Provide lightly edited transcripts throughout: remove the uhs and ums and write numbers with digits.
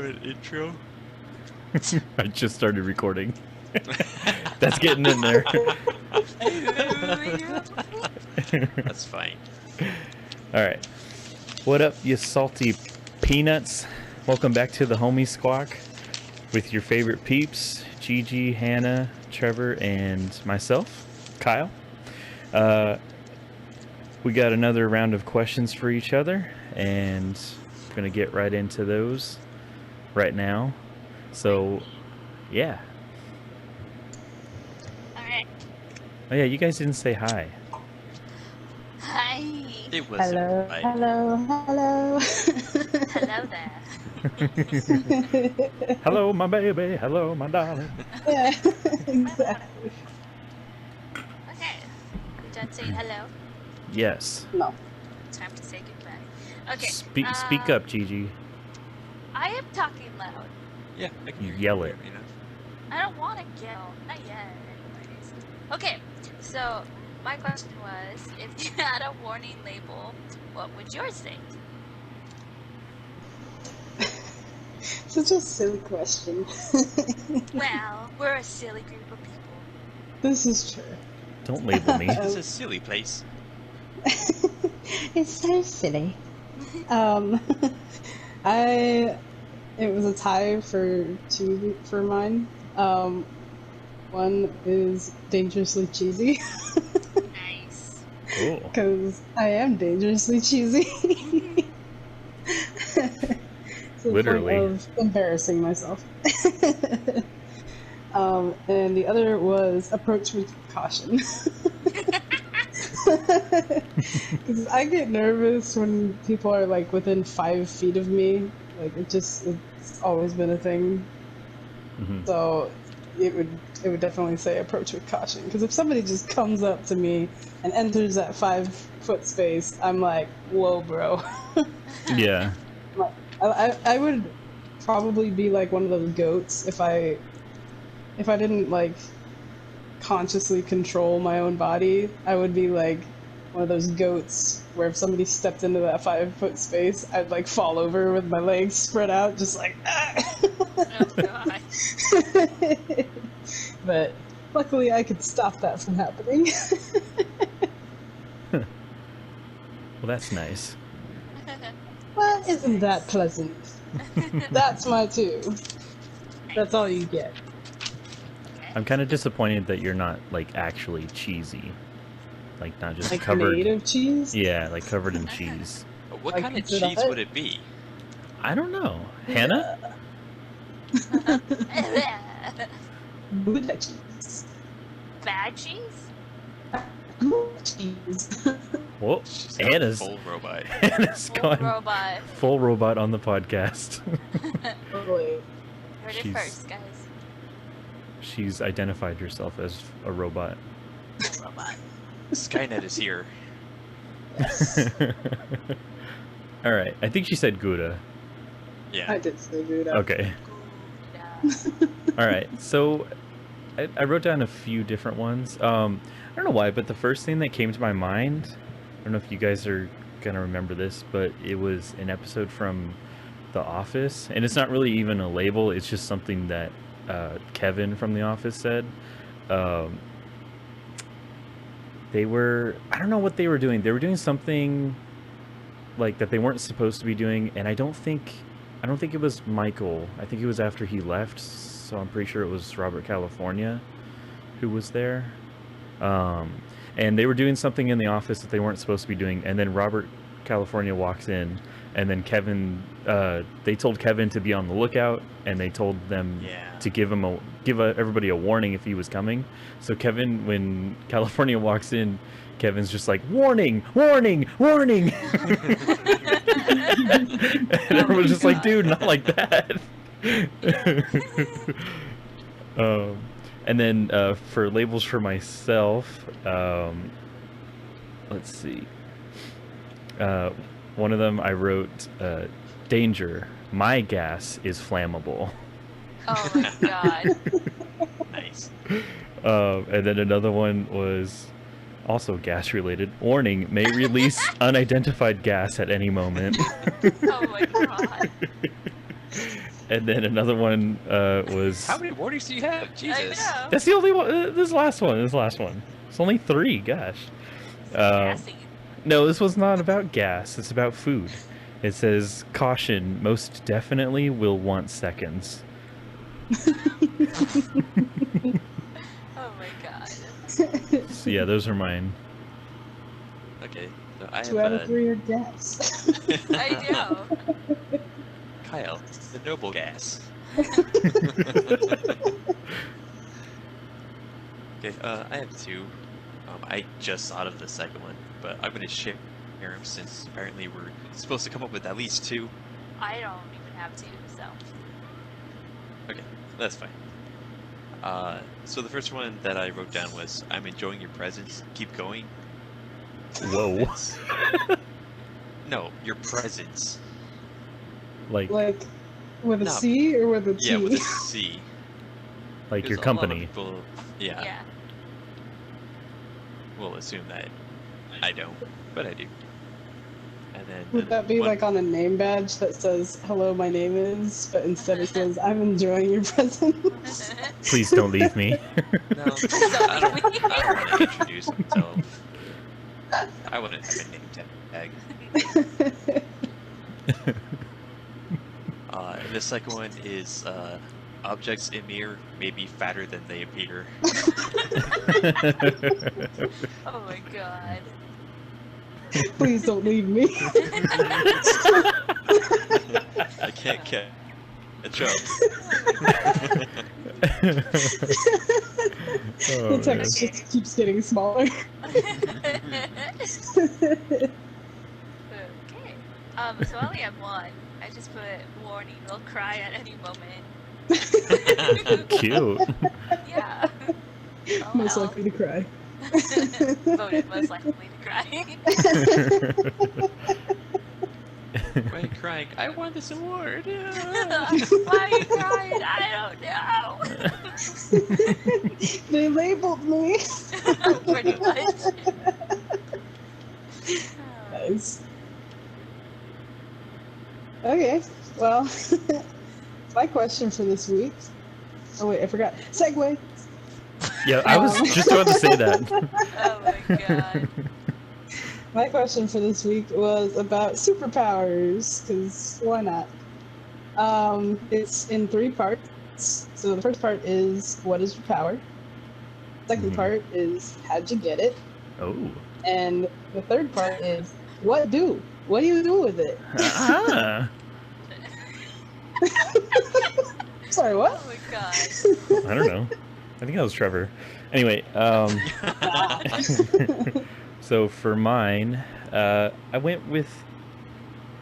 an intro? I just started recording. That's getting in there. That's fine. Alright. What up, you salty peanuts? Welcome back to the homie Squak with your favorite peeps, Gigi, Hannah, Trevor, and myself, Kyle. We got another round of questions for each other, and we're going to get right into those right now. So, yeah. Alright. Oh yeah, you guys didn't say hi. Hi. It was Hello, right. hello, hello. Hello there. Hello, my baby. Hello, my darling. Yeah, exactly. Okay. You done saying hello? Yes. No. Time to say goodbye. Okay. Speak up, Gigi. I am talking loud. Yeah, I can hear you. Yell it. You know? I don't want to yell. Not yet, anyways. Okay. So, my question was, if you had a warning label, what would yours say? Such a silly question. Well, we're a silly group of people. This is true. Don't label me. It's a silly place. It's so silly. It was a tie for two for mine. One is dangerously cheesy. Nice. Cool. Because I am dangerously cheesy. To the Literally. point of embarrassing myself. And the other was approach with caution. Because I get nervous when people are like within 5 feet of me. Like it's always been a thing. Mm-hmm. So it would definitely say approach with caution. Because if somebody just comes up to me and enters that 5-foot space, I'm like, whoa, bro. Yeah. I would probably be like one of those goats if I didn't like consciously control my own body. I would be like one of those goats where if somebody stepped into that 5-foot space, I'd like fall over with my legs spread out, just like ah. Oh, God. But luckily I could stop that from happening. Well, that's nice. Well, isn't that pleasant? That's my two. That's all you get. I'm kind of disappointed that you're not like actually cheesy, like not just Like covered. made of cheese? Yeah, like covered in cheese. What Like kind of Pizza cheese Hut? would it be? I don't know. Hannah? Buddha cheese. Bad cheese? Good cheese. Well, She's got a Hannah's full robot. Hannah's Full gone robot. full robot on the podcast. Totally. Heard She's- it first, guys. She's identified herself as a robot. Robot. Skynet is here. All right. I think she said Gouda. Yeah. I did say Buddha. Okay. All right. So I wrote down a few different ones. I don't know why, but the first thing that came to my mind, I don't know if you guys are gonna remember this, but it was an episode from The Office, and it's not really even a label. It's just something that Kevin from The Office said. They were, I don't know what they were doing. They were doing something like that they weren't supposed to be doing, and I don't think it was Michael. I think it was after he left, so I'm pretty sure it was Robert California who was there. And they were doing something in the office that they weren't supposed to be doing, and then Robert California walks in, and then Kevin, they told Kevin to be on the lookout, and they told them to give everybody a warning if he was coming. So Kevin, when California walks in, Kevin's just like, warning, warning, warning. And everyone's just like, dude, not like that. And then for labels for myself, let's see. One of them I wrote, danger, my gas is flammable. Oh my God. Nice. And then another one was also gas related. Warning, may release unidentified gas at any moment. Oh my God. And then another one was... How many warnings do you have? Jesus. I know. That's the only one. This last one. It's only 3. Gosh. Gassy. No, this was not about gas. It's about food. It says, caution, most definitely will want seconds. Oh my god. So yeah, those are mine. Okay. So I 2 out of have 3 are gas. I know. Kyle, the noble gas. Okay, I have 2. I just thought of the second one, but I'm gonna share them since apparently we're supposed to come up with at least 2. I don't even have 2, so. Okay, that's fine. So the first one that I wrote down was, I'm enjoying your presence, keep going. Whoa. No, your presence. Like Like, with a No. C or with a T? Yeah, with a C. your Because a lot of company. people, yeah, will assume that I don't, but I do. And then Would that be one- like on a name badge that says, hello, my name is, but instead it says, I'm enjoying your presence? Please don't leave me. No, I don't want to introduce myself. I wouldn't have a name tag. And the second one is objects in mirror may be fatter than they appear. Oh my god. Please don't leave me. I can't catch up. Oh, The text man. just keeps getting smaller. Okay. So I only have 1. I just put warning, they'll cry at any moment. Cute. Yeah. Oh, Most well. likely to cry. Voted most likely to cry. Why are you crying? I won this award. Why are you crying? I don't know. They labeled me. Pretty much. Nice. Okay, well, my question for this week. Oh wait, I forgot. Segue. Yeah, I was just about to say that. Oh my god. My question for this week was about superpowers, because why not? It's in 3 parts. So the first part is, what is your power? Second Mhm. part is, how'd you get it? Oh. And the third part is, what do? What do you do with it? Ah. Sorry, what? Oh my god. I don't know. I think that was Trevor. Anyway, so for mine, I went with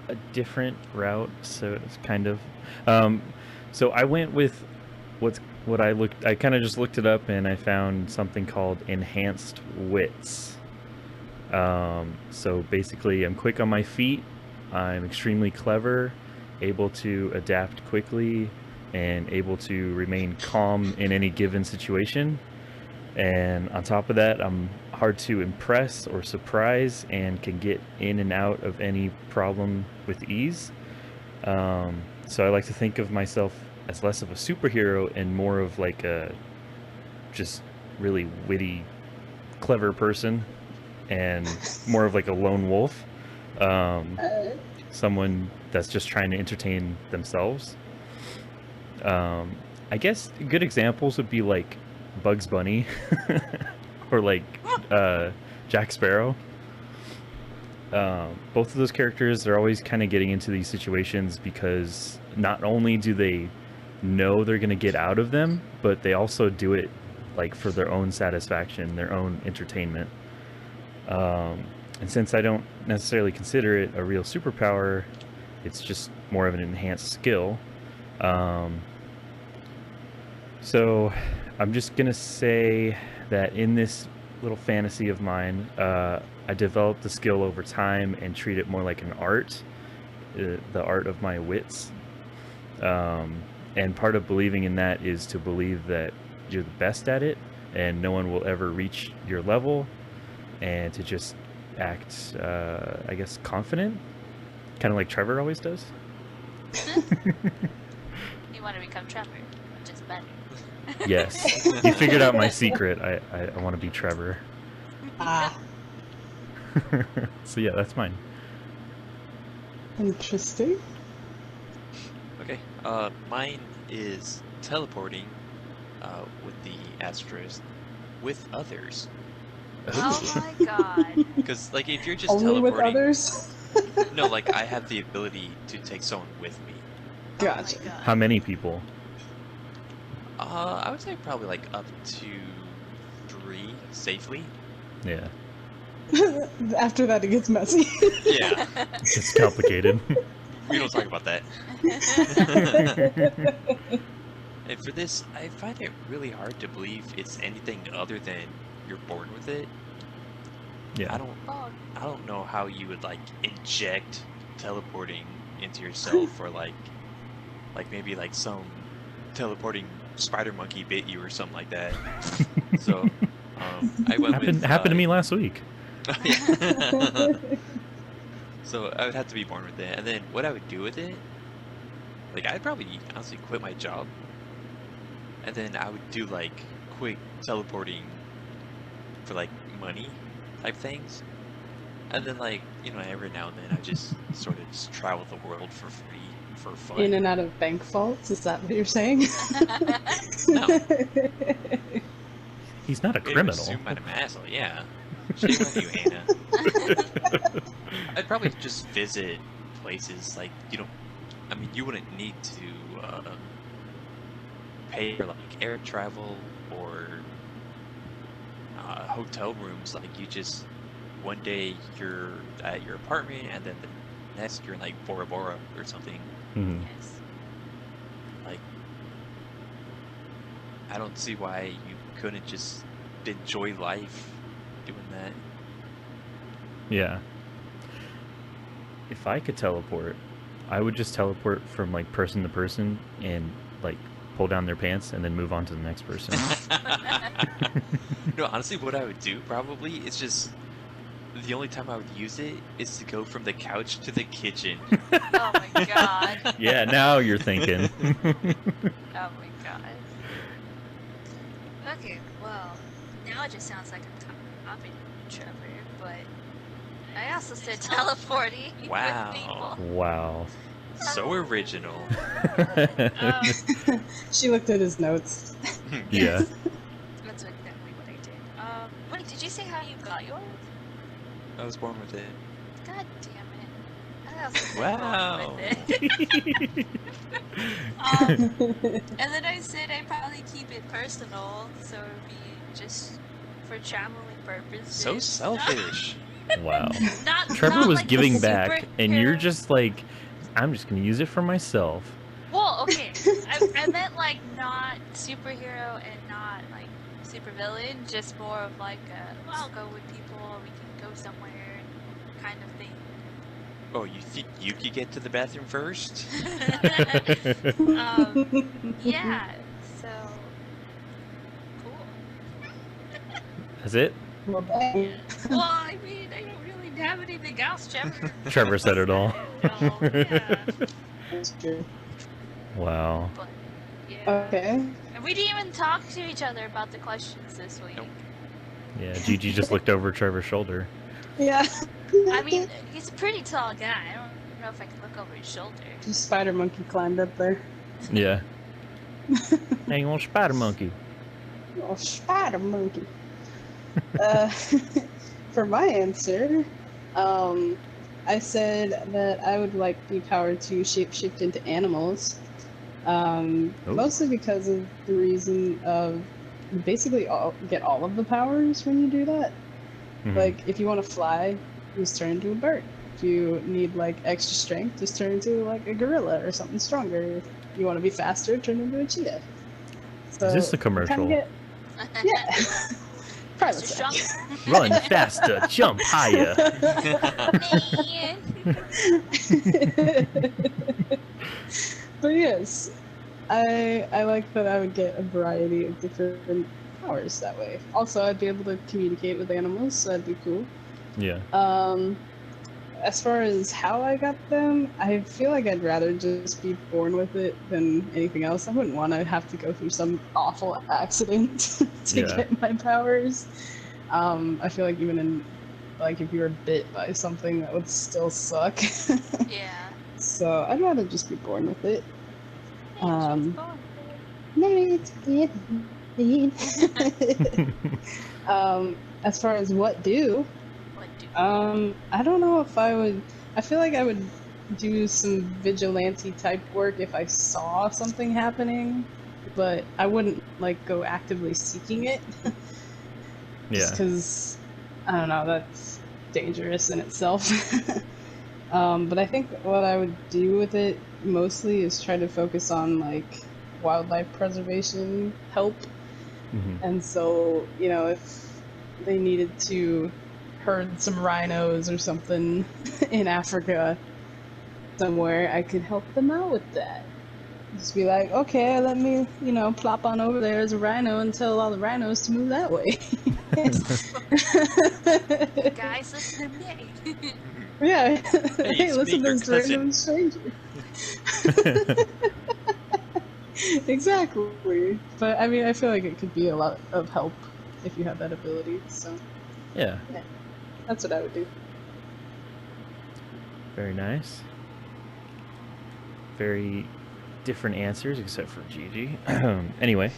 a different route. So it's kind of, so I went with what I kind of just looked it up and I found something called enhanced wits. So basically, I'm quick on my feet. I'm extremely clever, able to adapt quickly, and able to remain calm in any given situation. And on top of that, I'm hard to impress or surprise and can get in and out of any problem with ease. So I like to think of myself as less of a superhero and more of like a just really witty, clever person, and more of like a lone wolf. Someone that's just trying to entertain themselves. I guess good examples would be like Bugs Bunny or like Jack Sparrow. Both of those characters, they're always kind of getting into these situations because not only do they know they're going to get out of them, but they also do it like for their own satisfaction, their own entertainment. And since I don't necessarily consider it a real superpower, it's just more of an enhanced skill. So I'm just gonna say that in this little fantasy of mine, I developed the skill over time and treat it more like an art, the art of my wits. And part of believing in that is to believe that you're the best at it and no one will ever reach your level, and to just act, I guess, confident, kind of like Trevor always does. want to become Trevor, which is better. Yes. He figured out my secret. I want to be Trevor. Ah, So yeah, that's mine. interesting. Okay. Mine is teleporting, with the asterisk, with others. Oh my god. Because like if you're just Only with teleporting, others? no, like I have the ability to take someone with me. Gotcha. Oh my god. How many people? I would say probably like up to 3 safely. Yeah. After that, it gets messy. Yeah, It's complicated. we don't talk about that. And for this, I find it really hard to believe it's anything other than you're born with it. Yeah. Oh, I don't know how you would like inject teleporting into yourself, or like maybe like some teleporting spider monkey bit you or something like that. So I went with happened to me last week. So I would have to be born with it, and then what I would do with it, like I'd probably honestly quit my job, and then I would do like quick teleporting for like money type things, and then like every now and then I just sort of just travel the world for free for fun. In and out of bank vaults, is that what you're saying? No. He's not a Maybe criminal. assume I'm an asshole, yeah. Shame on you, Hannah. I'd probably just visit places like you wouldn't need to pay for like air travel or hotel rooms. Like you just one day you're at your apartment, and then the next you're in like Bora Bora or something. Mhm. yes. Like I don't see why you couldn't just enjoy life doing that. Yeah. If I could teleport, I would just teleport from like person to person and like pull down their pants and then move on to the next person. No, honestly, what I would do probably is just the only time I would use it is to go from the couch to the kitchen. Oh my god. Yeah, now you're thinking. Oh my god. Okay, well, now it just sounds like I'm copying Trevor, but I also said teleporting Wow. with people. Wow. So original. She looked at his notes. Yeah. That's exactly what I did. Wait, did you say how you got yours? I was born with it. God damn it. I also said Wow. born with it. And then I said I'd probably keep it personal, so it would be just for traveling purposes. So selfish. Wow. Not, Trevor not was like giving the back, and you're superhero- just like, I'm just gonna use it for myself. Well, okay. I meant like not superhero and not like supervillain, just more of like I'll go with people, we can go somewhere kind of thing. Oh, you think you could get to the bathroom first? Yeah, so cool. That's it? Well, dang. Well, I mean, I don't really have anything else, Trevor. Trevor said it all. Oh, yeah, That's true. Wow. but yeah. Okay. And we didn't even talk to each other about the questions this week. Nope. Yeah, Gigi just looked over Trevor's shoulder. Yeah. I mean, he's a pretty tall guy. I don't know if I can look over his shoulder. The spider monkey climbed up there. Yeah. Hey, you want spider monkey? Oh, spider monkey. uh, for my answer, I said that I would like the power to shapeshift into animals. Mostly because of the reason of you basically get all of the powers when you do that. Mhm. Like, if you want to fly, just turn into a bird. If you need, like, extra strength, just turn into, like, a gorilla or something stronger. If you want to be faster, turn into a cheetah. So, Is this a you commercial? kinda get- yeah. Private Mr. sector. Strong. Run faster, jump higher. But yes, I like that I would get a variety of different powers that way. Also, I'd be able to communicate with animals, so that'd be cool. Yeah. as far as how I got them, I feel like I'd rather just be born with it than anything else. I wouldn't want to have to go through some awful accident to Yeah. get my powers. I feel like even in, like, if you were bit by something, that would still suck. Yeah. So I'd rather just be born with it. Um, As far as what do, what do? I don't know if I would. I feel like I would do some vigilante type work if I saw something happening, but I wouldn't like go actively seeking it. Just Yeah. because I don't know, that's dangerous in itself. But I think what I would do with it mostly is try to focus on like wildlife preservation help. Mhm. And so, you know, if they needed to herd some rhinos or something in Africa somewhere, I could help them out with that. Just be like, okay, let me, you know, plop on over there as a rhino and tell all the rhinos to move that way. Guys, listen to me. Yeah. Hey, speak listen to your this cousin. random stranger. Exactly. But I mean, I feel like it could be a lot of help if you have that ability. So Yeah. that's what I would do. Very nice. Very different answers, except for Gigi. Anyway.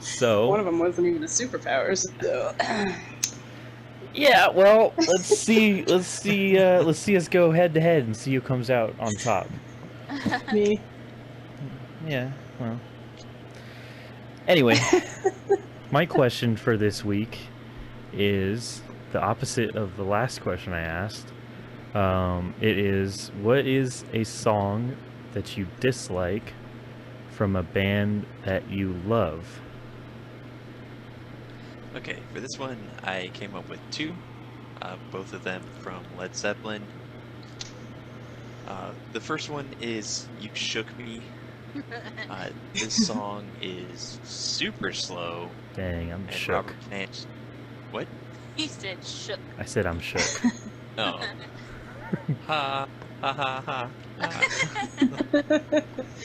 So. One of them wasn't even a superpower, so. Yeah, well, let's see us go head to head and see who comes out on top. Me. Yeah, well. Anyway, my question for this week is the opposite of the last question I asked. It is, what is a song that you dislike from a band that you love? Okay, for this one, I came up with two, both of them from Led Zeppelin. The first one is You Shook Me. This song is super slow. Dang, I'm and shook. Robert Plant. What? He said shook. I said I'm shook. Oh. Ha, ha, ha, ha.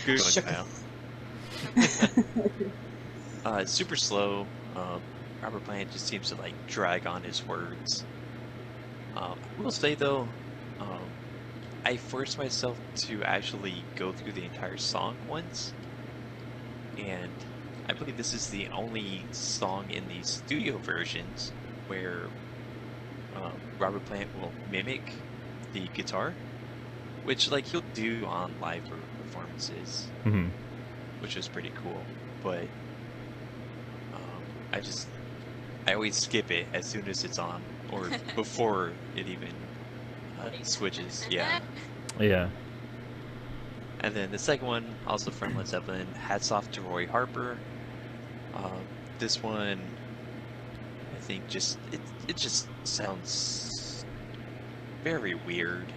Good one, Shook. Kyle. It's super slow. Robert Plant just seems to like drag on his words. I will say though, I forced myself to actually go through the entire song once, and I believe this is the only song in the studio versions where Robert Plant will mimic the guitar, which like he'll do on live performances, Mhm. which was pretty cool. But I always skip it as soon as it's on, or before it even switches. Yeah. Yeah. And then the second one, also from Led Zeppelin, Hats Off to Roy Harper. This one, I think it just sounds very weird.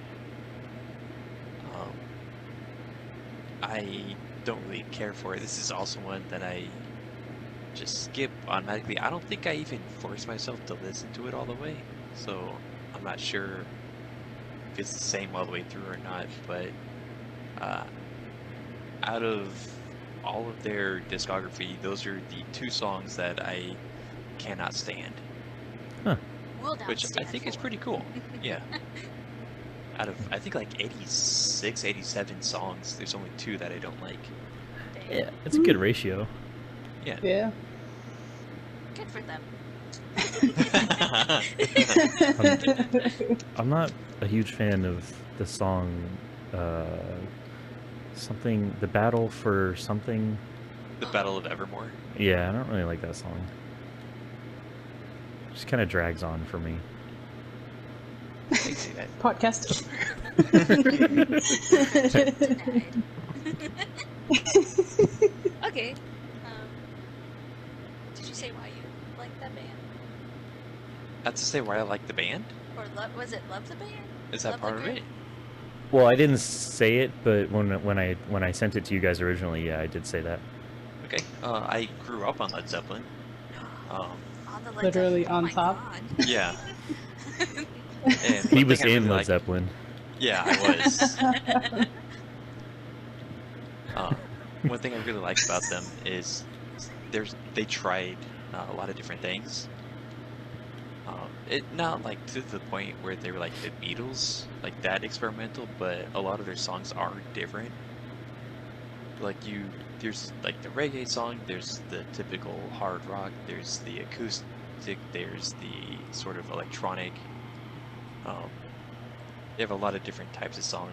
I don't really care for it. This is also one that I just skip automatically. I don't think I even force myself to listen to it all the way, so I'm not sure if it's the same all the way through or not, but out of all of their discography, those are the two songs that I cannot stand. Will not Which I stand think is for. pretty cool. Yeah. Out of, I think, like 86, 87 songs, there's only two that I don't like. Dang. Yeah, it's a good ratio. Yeah. Yeah. Good for them. I'm not a huge fan of the song, something, The Battle for Something. The Battle of Evermore. Yeah, I don't really like that song. Just kind of drags on for me. I can see that. Podcast Okay. Did you say why you like that band? I have to say why I like the band. Or was it Love the Band? Is that Love the part of group? it? Well, I didn't say it, but when I sent it to you guys originally, yeah, I did say that. Okay. I grew up on Led Zeppelin. On the Led Literally Zeppelin. on Oh my top. God. Yeah. And He one was thing I in really Led like, Zeppelin. yeah, I was. One thing I really like about them is they tried a lot of different things. It not like to the point where they were like the Beatles, like that experimental, but a lot of their songs are different. Like there's like the reggae song, there's the typical hard rock, there's the acoustic, there's the sort of electronic. Um, they have a lot of different types of songs,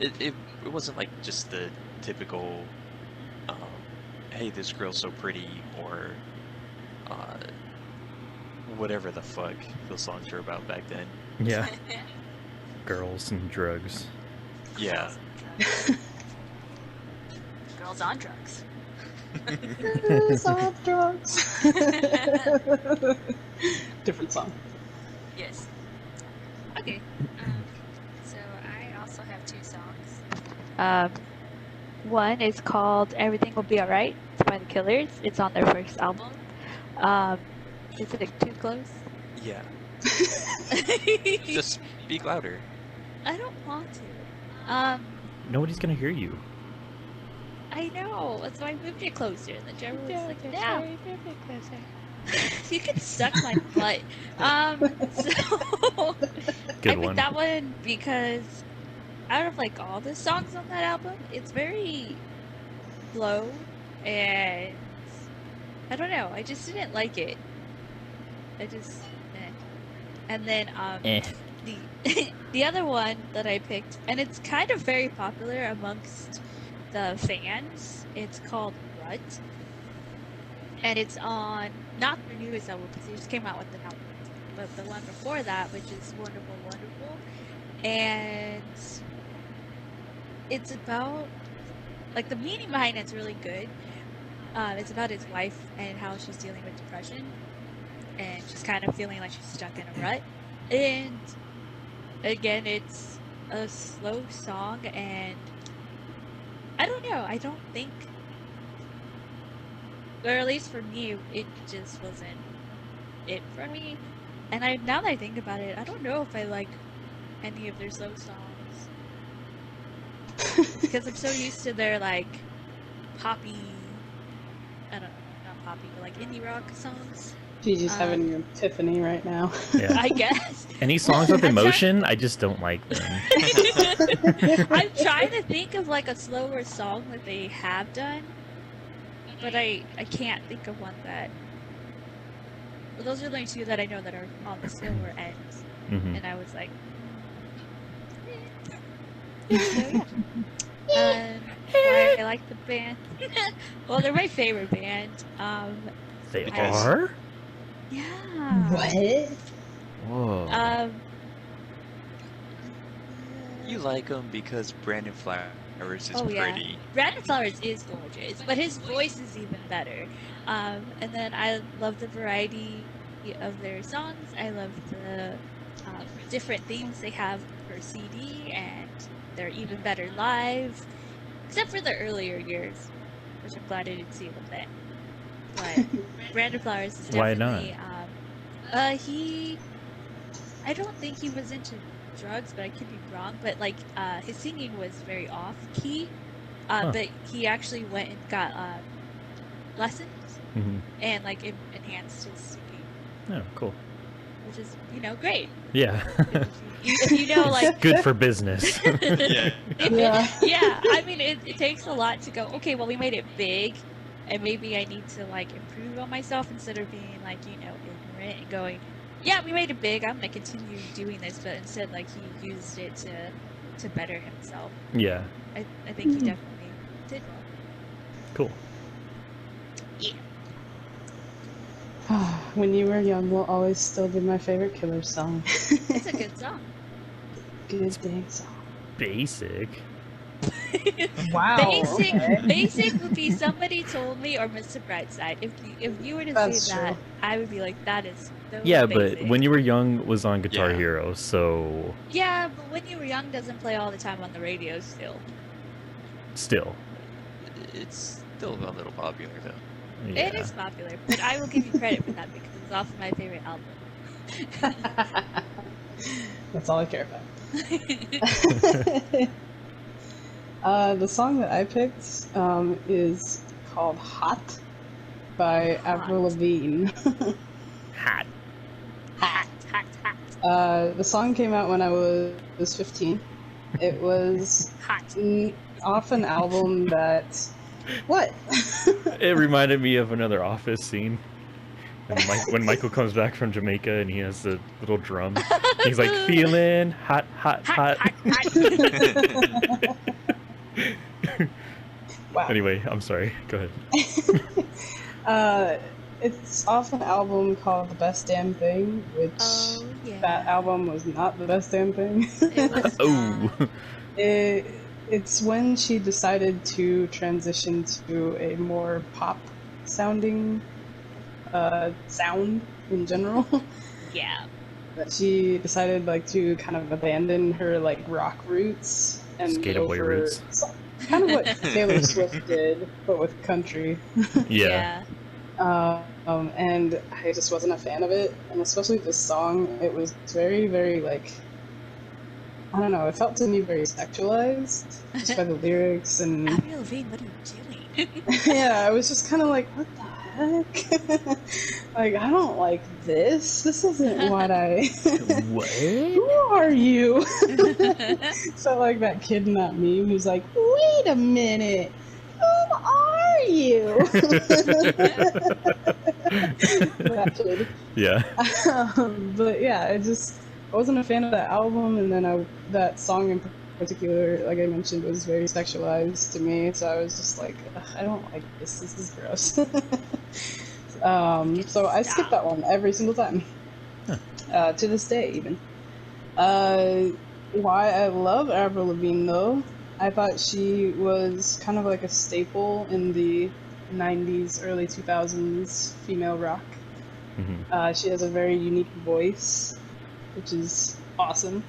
and it wasn't like just the typical, um, hey, this girl's so pretty, or uh, whatever the fuck those songs were about back then. Yeah. Girls and drugs. Yeah. Girls on drugs. Girls on drugs. Different song. Yes. Okay. So I also have 2 songs. One is called "Everything Will Be Alright." It's by the Killers. It's on their first album. Is it too close? Yeah. Just speak louder. I don't want to. Nobody's gonna hear you. I know. So I moved it closer, and the drummer was like, "No, you can suck my butt." So Good I picked one. that one because out of like all the songs on that album, it's very low, and I don't know. I just didn't like it. I just, and then the other one that I picked, and it's kind of very popular amongst the fans. It's called Rut, and it's on not their newest album because they just came out with an album, but the one before that, which is Wonderful Wonderful, and it's about like the meaning behind it's really good. It's about his wife and how she's dealing with depression, and she's kind of feeling like she's stuck in a rut. And again, it's a slow song, and I don't know. I don't think, or at least for me, it just wasn't it for me. And now that I think about it, I don't know if I like any of their slow songs because I'm so used to their like poppy. I don't know, not poppy, but like indie rock songs. She's just having an epiphany right now. Yeah. I guess. Any songs with emotion, I just don't like them. I'm trying to think of like a slower song that they have done, but I can't think of one that. Well, those are the only 2 that I know that are on the slower end, Mhm. and I was like, so yeah. I like the band. Well, they're my favorite band. They Because- are? Yeah. What? Whoa. You like them because Brandon Flowers is Oh, yeah. pretty. Brandon Flowers is gorgeous, but his voice is even better. And then I love the variety of their songs. I love the different themes they have per CD, and they're even better live, except for the earlier years, which I'm glad I didn't see them then. But Brandon Flowers is Why definitely. I don't think he was into drugs, but I could be wrong. But like, his singing was very off key. But he actually went and got lessons Mhm. and like enhanced his singing, Oh, cool. which is great. Yeah. If you know like Good for business. Yeah. yeah. I mean, it takes a lot to go. Okay, well, we made it big, and maybe I need to like improve on myself instead of being like ignorant and going, yeah, we made it big. I'm gonna continue doing this, but instead like he used it to better himself. Yeah. I think he definitely did well. Cool. Yeah. When You Were Young will always still be my favorite Killer song. It's a good song. Good dang song. Basic. Wow. Basic would be somebody told me or Mr. Brightside. If you were to That's say that, true. I would be like, that is so Yeah, basic. but When You Were Young was on Guitar Yeah. Hero, so Yeah, but When You Were Young doesn't play all the time on the radio still. still. It's still a little popular though. It is popular, but I will give you credit for that because it's also my favorite album. That's all I care about. The song that I picked is called Hot by Avril Lavigne. Hot. Hot. The song came out when I was 15. It was Hot. off an album that... What? It reminded me of another Office scene. When Michael comes back from Jamaica and he has the little drum. He's like, feeling hot. Wow. Anyway, I'm sorry. Go ahead. It's off an album called The Best Damn Thing, which that album was not the best damn thing. It was not. It's when she decided to transition to a more pop sounding sound in general. Yeah. That she decided to kind of abandon her rock roots and Skater boy roots. Kind of what Taylor Swift did, but with country. Yeah. And I just wasn't a fan of it, and especially this song. It was very, very I don't know. It felt to me very sexualized, just by the lyrics and. Avril Lavigne, what are you doing? Yeah, I was just kind of like, what the heck? I don't like this. This isn't what I. What? Who are you? So like that kid in that meme who's like, wait a minute. Who are you? That kid. Yeah. But yeah, I wasn't a fan of that album, and then that song in particular, like I mentioned, was very sexualized to me, so I was just like, I don't like this. This is gross. So I skipped that one every single time. Huh. To this day, even. Why I love Avril Lavigne, though, I thought she was kind of like a staple in the 90s, early 2000s female rock. Mm-hmm. She has a very unique voice, which is awesome.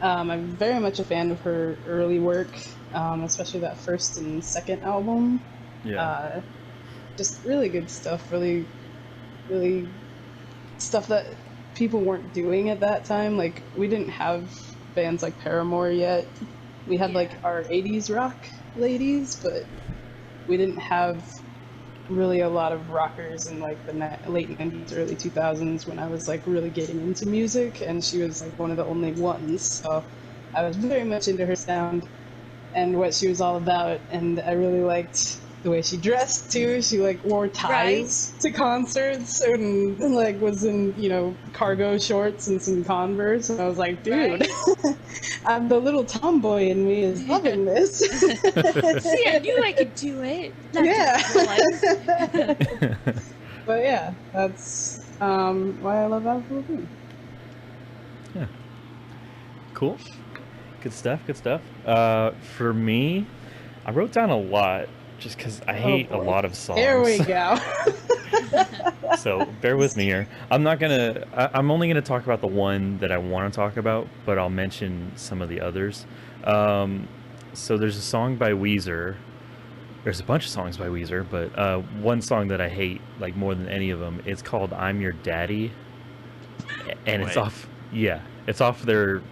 I'm very much a fan of her early work, especially that first and second album. Yeah. Just really good stuff, really, really stuff that people weren't doing at that time. Like, we didn't have bands like Paramore yet. We had our 80s rock ladies, but we didn't have really a lot of rockers in the late 90s, early 2000s when I was really getting into music, and she was one of the only ones. So I was very much into her sound and what she was all about, and I really liked the way she dressed too. She wore ties to concerts and was in cargo shorts and some Converse, and I was like, dude, I'm the little tomboy in me is loving this. See, I knew I could do it. Yeah. But yeah, that's why I love Avril Lavigne. Yeah. Cool. Good stuff. For me, I wrote down a lot just because I hate a lot of songs. There we go. So bear with me here. I'm only gonna talk about the one that I want to talk about, but I'll mention some of the others. So there's a song by Weezer. There's a bunch of songs by Weezer, but one song that I hate more than any of them. It's called "I'm Your Daddy," and it's off. Yeah, it's off their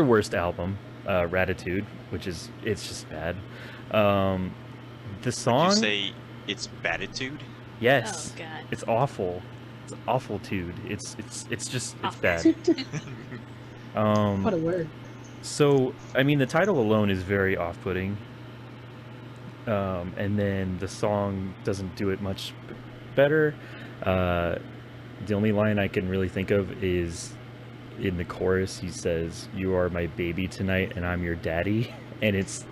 worst album, Ratitude, it's just bad. The song. Did you say it's Batitude? Yes. Oh god. It's awful. It's awful, dude. It's just Awful. bad. What a word. So I mean, the title alone is very off-putting. And then the song doesn't do it much better. The only line I can really think of is in the chorus. He says, "You are my baby tonight, and I'm your daddy." And he's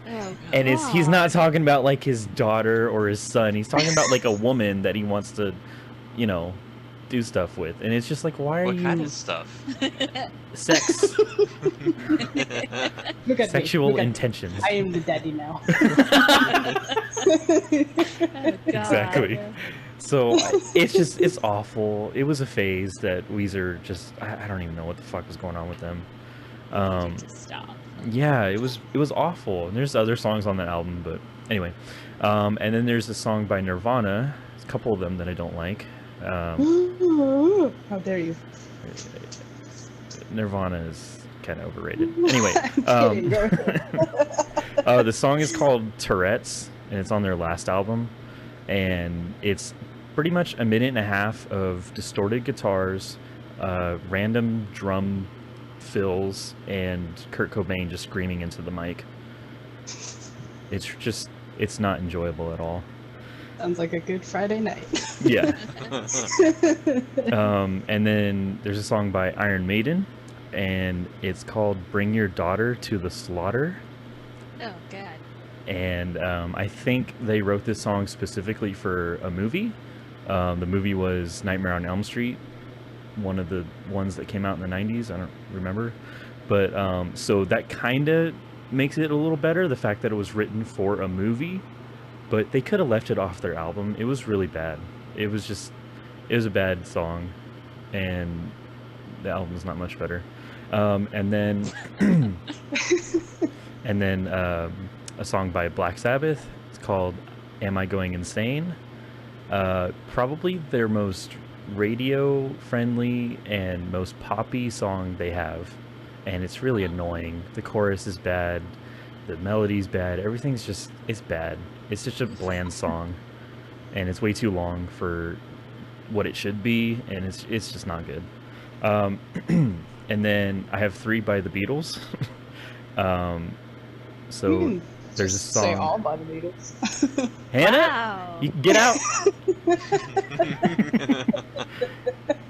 not talking about his daughter or his son. He's talking about a woman that he wants to, do stuff with. And it's just why are What you? kind of stuff? Sex. Look at Sexual me. Look at intentions. me. I am the daddy now. Oh, God. Exactly. So it's awful. It was a phase that Weezer I don't even know what the fuck was going on with them. To stop. Yeah, it was awful. And there's other songs on that album, but anyway. And then there's a song by Nirvana. It's a couple of them that I don't like. How dare you? Nirvana is kind of overrated. Anyway, I'm kidding, go ahead. the song is called Tourette's, and it's on their last album, and it's pretty much a minute and a half of distorted guitars, random drum fills, and Kurt Cobain just screaming into the mic. It's not enjoyable at all. Sounds like a good Friday night. Yeah. And then there's a song by Iron Maiden, and it's called Bring Your Daughter to the Slaughter. Oh God. And I think they wrote this song specifically for a movie. The movie was Nightmare on Elm Street, one of the ones that came out in the 90s. I don't remember. But so that kind of makes it a little better, the fact that it was written for a movie. But they could have left it off their album. It was really bad. It was a bad song. And the album's not much better. And then a song by Black Sabbath. It's called Am I Going Insane? Probably their most radio friendly and most poppy song they have, and it's really annoying. The chorus is bad, the melody's bad, everything's just, it's bad. It's just a bland song, and it's way too long for what it should be, and it's just not good. And then I have 3 by the Beatles. So there's a song. Say all by the Beatles. Hannah, Wow. you get out.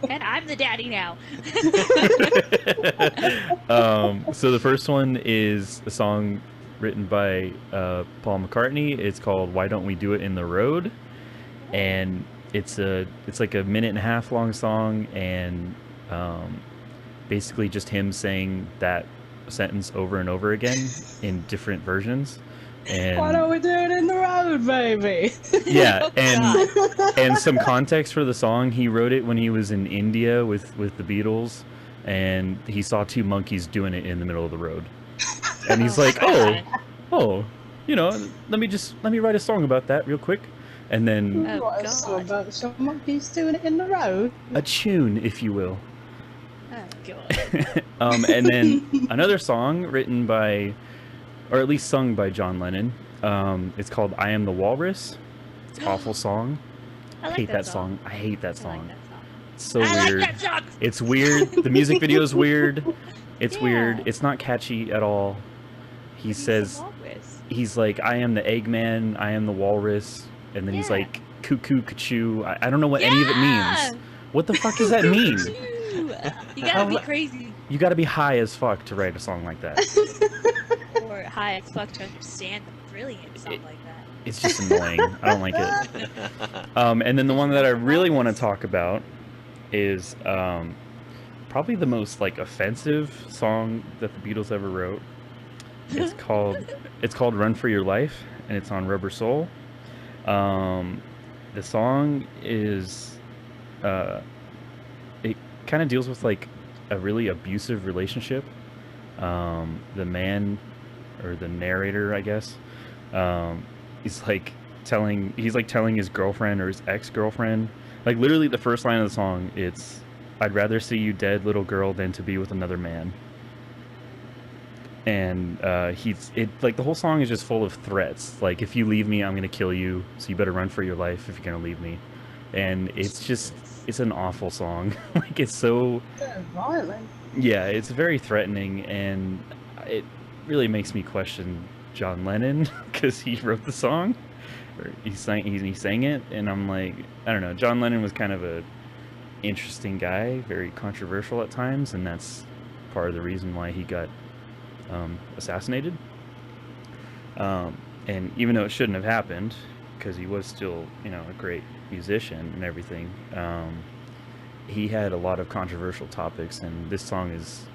And I'm the daddy now. So the first one is a song written by Paul McCartney. It's called Why Don't We Do It in the Road, and it's like a minute and a half long song, and basically just him saying that sentence over and over again in different versions. And why don't we do it in the road, baby? yeah, Oh, and some context for the song, he wrote it when he was in India with the Beatles, and he saw 2 monkeys doing it in the middle of the road, and he's like, oh, you know, let me write a song about that real quick, and then Oh, What, God. so about some monkeys doing it in the road? a tune, if you will. Oh God. And then another song written by, or at least sung by John Lennon. It's called I Am the Walrus. It's an awful song. I like hate that song. song. I hate that I song. like that song. It's so I weird. like that song. It's weird. The music video is weird. It's Yeah. weird. It's not catchy at all. He He's says, the walrus. he's like, I am the Eggman, I am the Walrus. And then he's Yeah. like, cuckoo, kachoo. I don't know what any of it Yeah! means. What the fuck does that mean? You gotta be How- crazy You gotta be high as fuck to write a song like that. or high as fuck to understand the brilliance of something like that. It's just annoying. I don't like it. And then the one that I really want to talk about is probably the most like offensive song that the Beatles ever wrote. It's called Run for Your Life, and it's on Rubber Soul. The song is it kind of deals with like a really abusive relationship. The man, or the narrator, I guess, he's telling his girlfriend or his ex-girlfriend, like literally the first line of the song, it's, I'd rather see you dead, little girl, than to be with another man. And the whole song is just full of threats, like, if you leave me, I'm gonna kill you, so you better run for your life if you're gonna leave me. And it's an awful song. Like, it's so Violent. yeah, it's very threatening, and it really makes me question John Lennon, because he wrote the song, or he sang it, and I'm like, I don't know. John Lennon was kind of a interesting guy, very controversial at times, and that's part of the reason why he got assassinated. And even though it shouldn't have happened, because he was still, a great musician and everything, he had a lot of controversial topics, and this song is,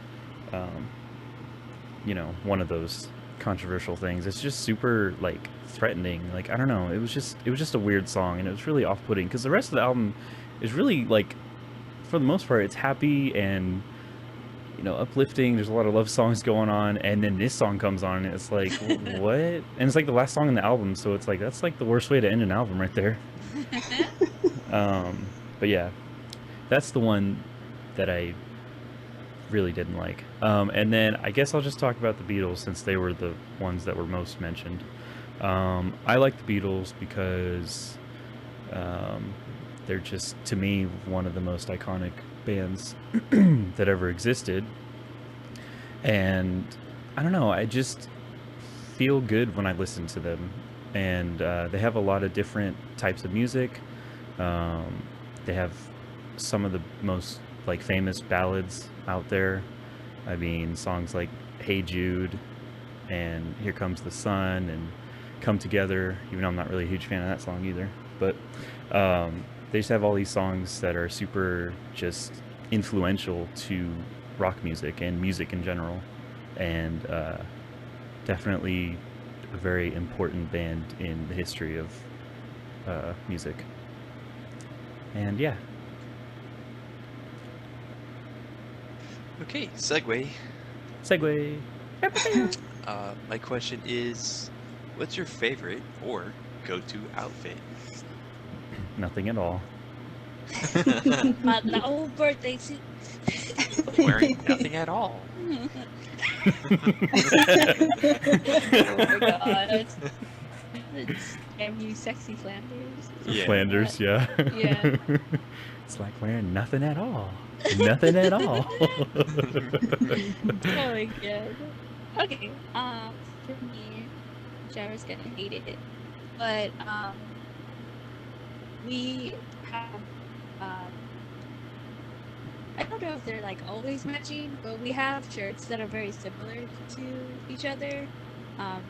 one of those controversial things. It's just super, like, threatening. Like, I don't know. It was just a weird song, and it was really off-putting, because the rest of the album is really, like, for the most part, it's happy and, uplifting. There's a lot of love songs going on, and then this song comes on, and it's like, what? And it's like the last song in the album, so it's like, that's like the worst way to end an album right there. But yeah, that's the one that I really didn't like. And then I guess I'll just talk about the Beatles since they were the ones that were most mentioned. I like the Beatles because they're just, to me, one of the most iconic bands that ever existed. And I don't know, I just feel good when I listen to them. And they have a lot of different types of music. They have some of the most like famous ballads out there. I mean, songs like "Hey Jude" and "Here Comes the Sun" and "Come Together." Even though I'm not really a huge fan of that song either, but they just have all these songs that are super just influential to rock music and music in general, and definitely a very important band in the history of music. And yeah. Okay, segue. Segue. My question is, what's your favorite or go-to outfit? Nothing at all. The old birthday suit. Wearing nothing at all. Oh my god. It's MU Sexy Flanders. Yeah. Flanders, yeah. Yeah. It's like wearing nothing at all. Nothing at all. Oh my god. Okay, for me, Jared's gonna hate it, but we have I don't know if they're like always matching, but we have shirts that are very similar to each other.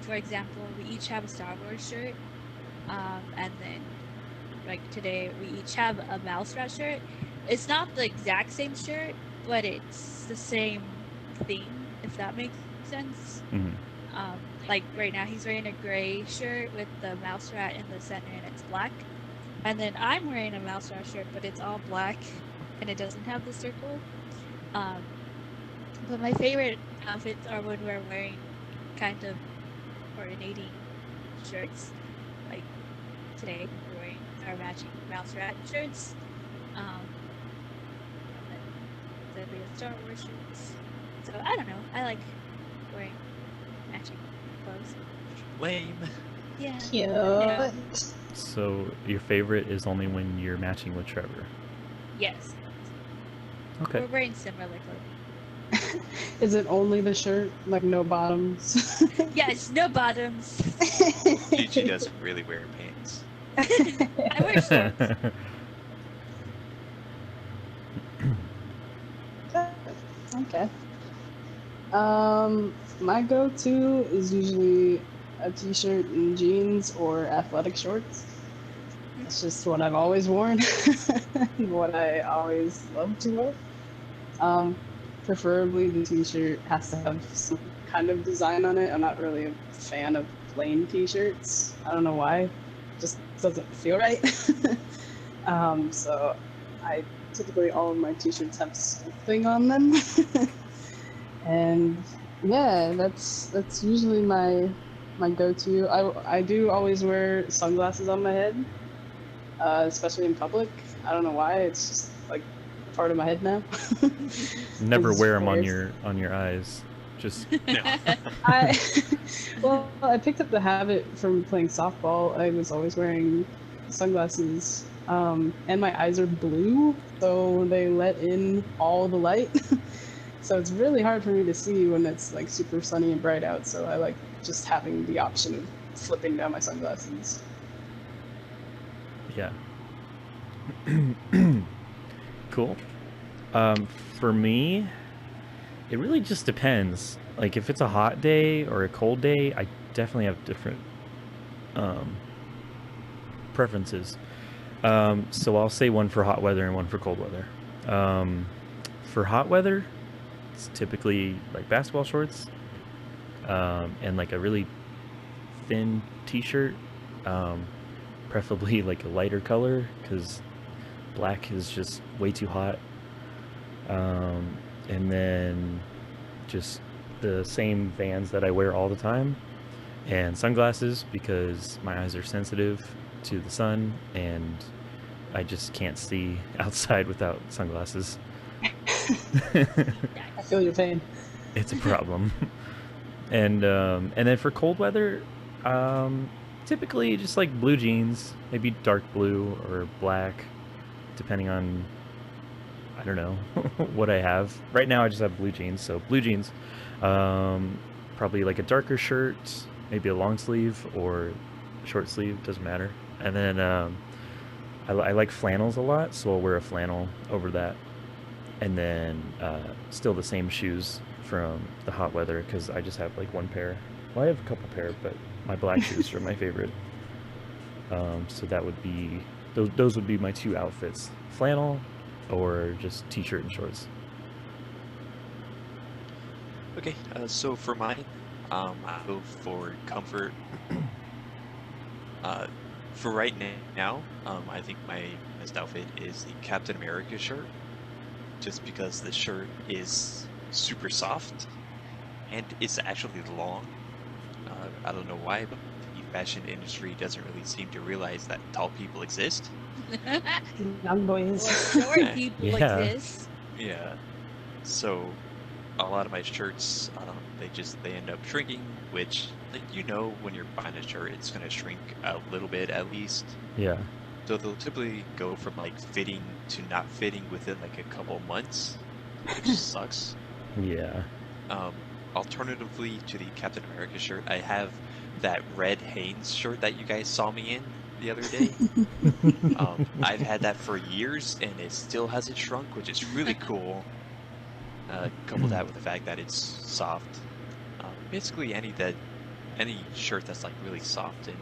For example, we each have a Star Wars shirt, and then like today we each have a Mouse Rat shirt. It's not the exact same shirt, but it's the same theme, if that makes sense. Mhm. Like right now he's wearing a gray shirt with the mouse rat in the center and it's black. And then I'm wearing a mouse rat shirt, but it's all black and it doesn't have the circle. But my favorite outfits are when we're wearing kind of coordinating shirts. Like today we're wearing our matching mouse rat shirts. And then we have Star Wars shirts. So I don't know. I like wearing matching clothes. Lame. Yeah. Cute. So your favorite is only when you're matching with Trevor. Yes. Okay. We're wearing similar clothing. Is it only the shirt? Like no bottoms? Yes, no bottoms. She doesn't really wear pants. I wear shorts. Okay. My go-to is usually a t-shirt and jeans or athletic shorts. It's just what I've always worn, what I always love to wear. Preferably the t-shirt has to have some kind of design on it. I'm not really a fan of plain t-shirts. I don't know why. It just doesn't feel right. So I typically all of my t-shirts have something on them. And yeah, that's usually my go-to. I do always wear sunglasses on my head, especially in public. I don't know why. It's just like part of my head now. Never It's wear them on hilarious. your eyes. Just No. Well, I picked up the habit from playing softball. I was always wearing sunglasses, and my eyes are blue, so they let in all the light. So it's really hard for me to see when it's like super sunny and bright out. So I like just having the option of flipping down my sunglasses. yeah. Cool. For me, it really just depends. Like if it's a hot day or a cold day, I definitely have different preferences. So I'll say one for hot weather and one for cold weather. For hot weather, it's typically like basketball shorts and like a really thin t-shirt, preferably like a lighter color because black is just way too hot. And then just the same Vans that I wear all the time, and sunglasses because my eyes are sensitive to the sun, and I just can't see outside without sunglasses. I feel your pain. It's a problem. And then for cold weather, typically just like blue jeans, maybe dark blue or black, depending on, I don't know, what I have. Right now I just have blue jeans, so blue jeans. Probably like a darker shirt, maybe a long sleeve or short sleeve, doesn't matter. And then I like flannels a lot, so I'll wear a flannel over that. And then still the same shoes from the hot weather, because I just have like one pair. Well, I have a couple pair, but my black shoes are my favorite. So that would be, those would be my two outfits: flannel or just t-shirt and shorts. Okay, so for mine, I go for comfort. For right now, I think my best outfit is the Captain America shirt, just because the shirt is super soft and it's actually long. I don't know why, but the fashion industry doesn't really seem to realize that tall people exist. Young boys. Or short people Yeah. exist. Yeah, so a lot of my shirts, they end up shrinking, which, like, when you're buying a shirt, it's gonna shrink a little bit at least. Yeah. So they'll typically go from like fitting to not fitting within like a couple months, which sucks. Yeah. Alternatively to the Captain America shirt, I have that red Hanes shirt that you guys saw me in the other day. I've had that for years and it still hasn't shrunk, which is really cool. Couple that with the fact that it's soft. Basically any shirt that's like really soft and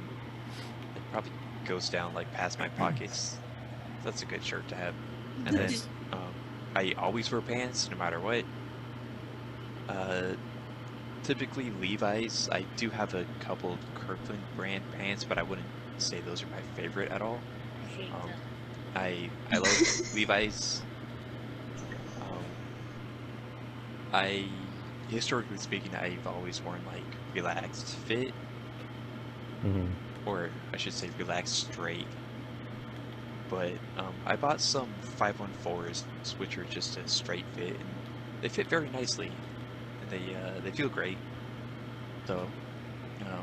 it probably goes down like past my pockets. That's a good shirt to have. And then I always wear pants no matter what. Typically Levi's. I do have a couple Kirkland brand pants, but I wouldn't say those are my favorite at all. I hate them. I like Levi's. Historically speaking, I've always worn like relaxed fit, Hmm. or I should say relaxed straight. But I bought some 514s, which are just a straight fit, and they fit very nicely, and they feel great. So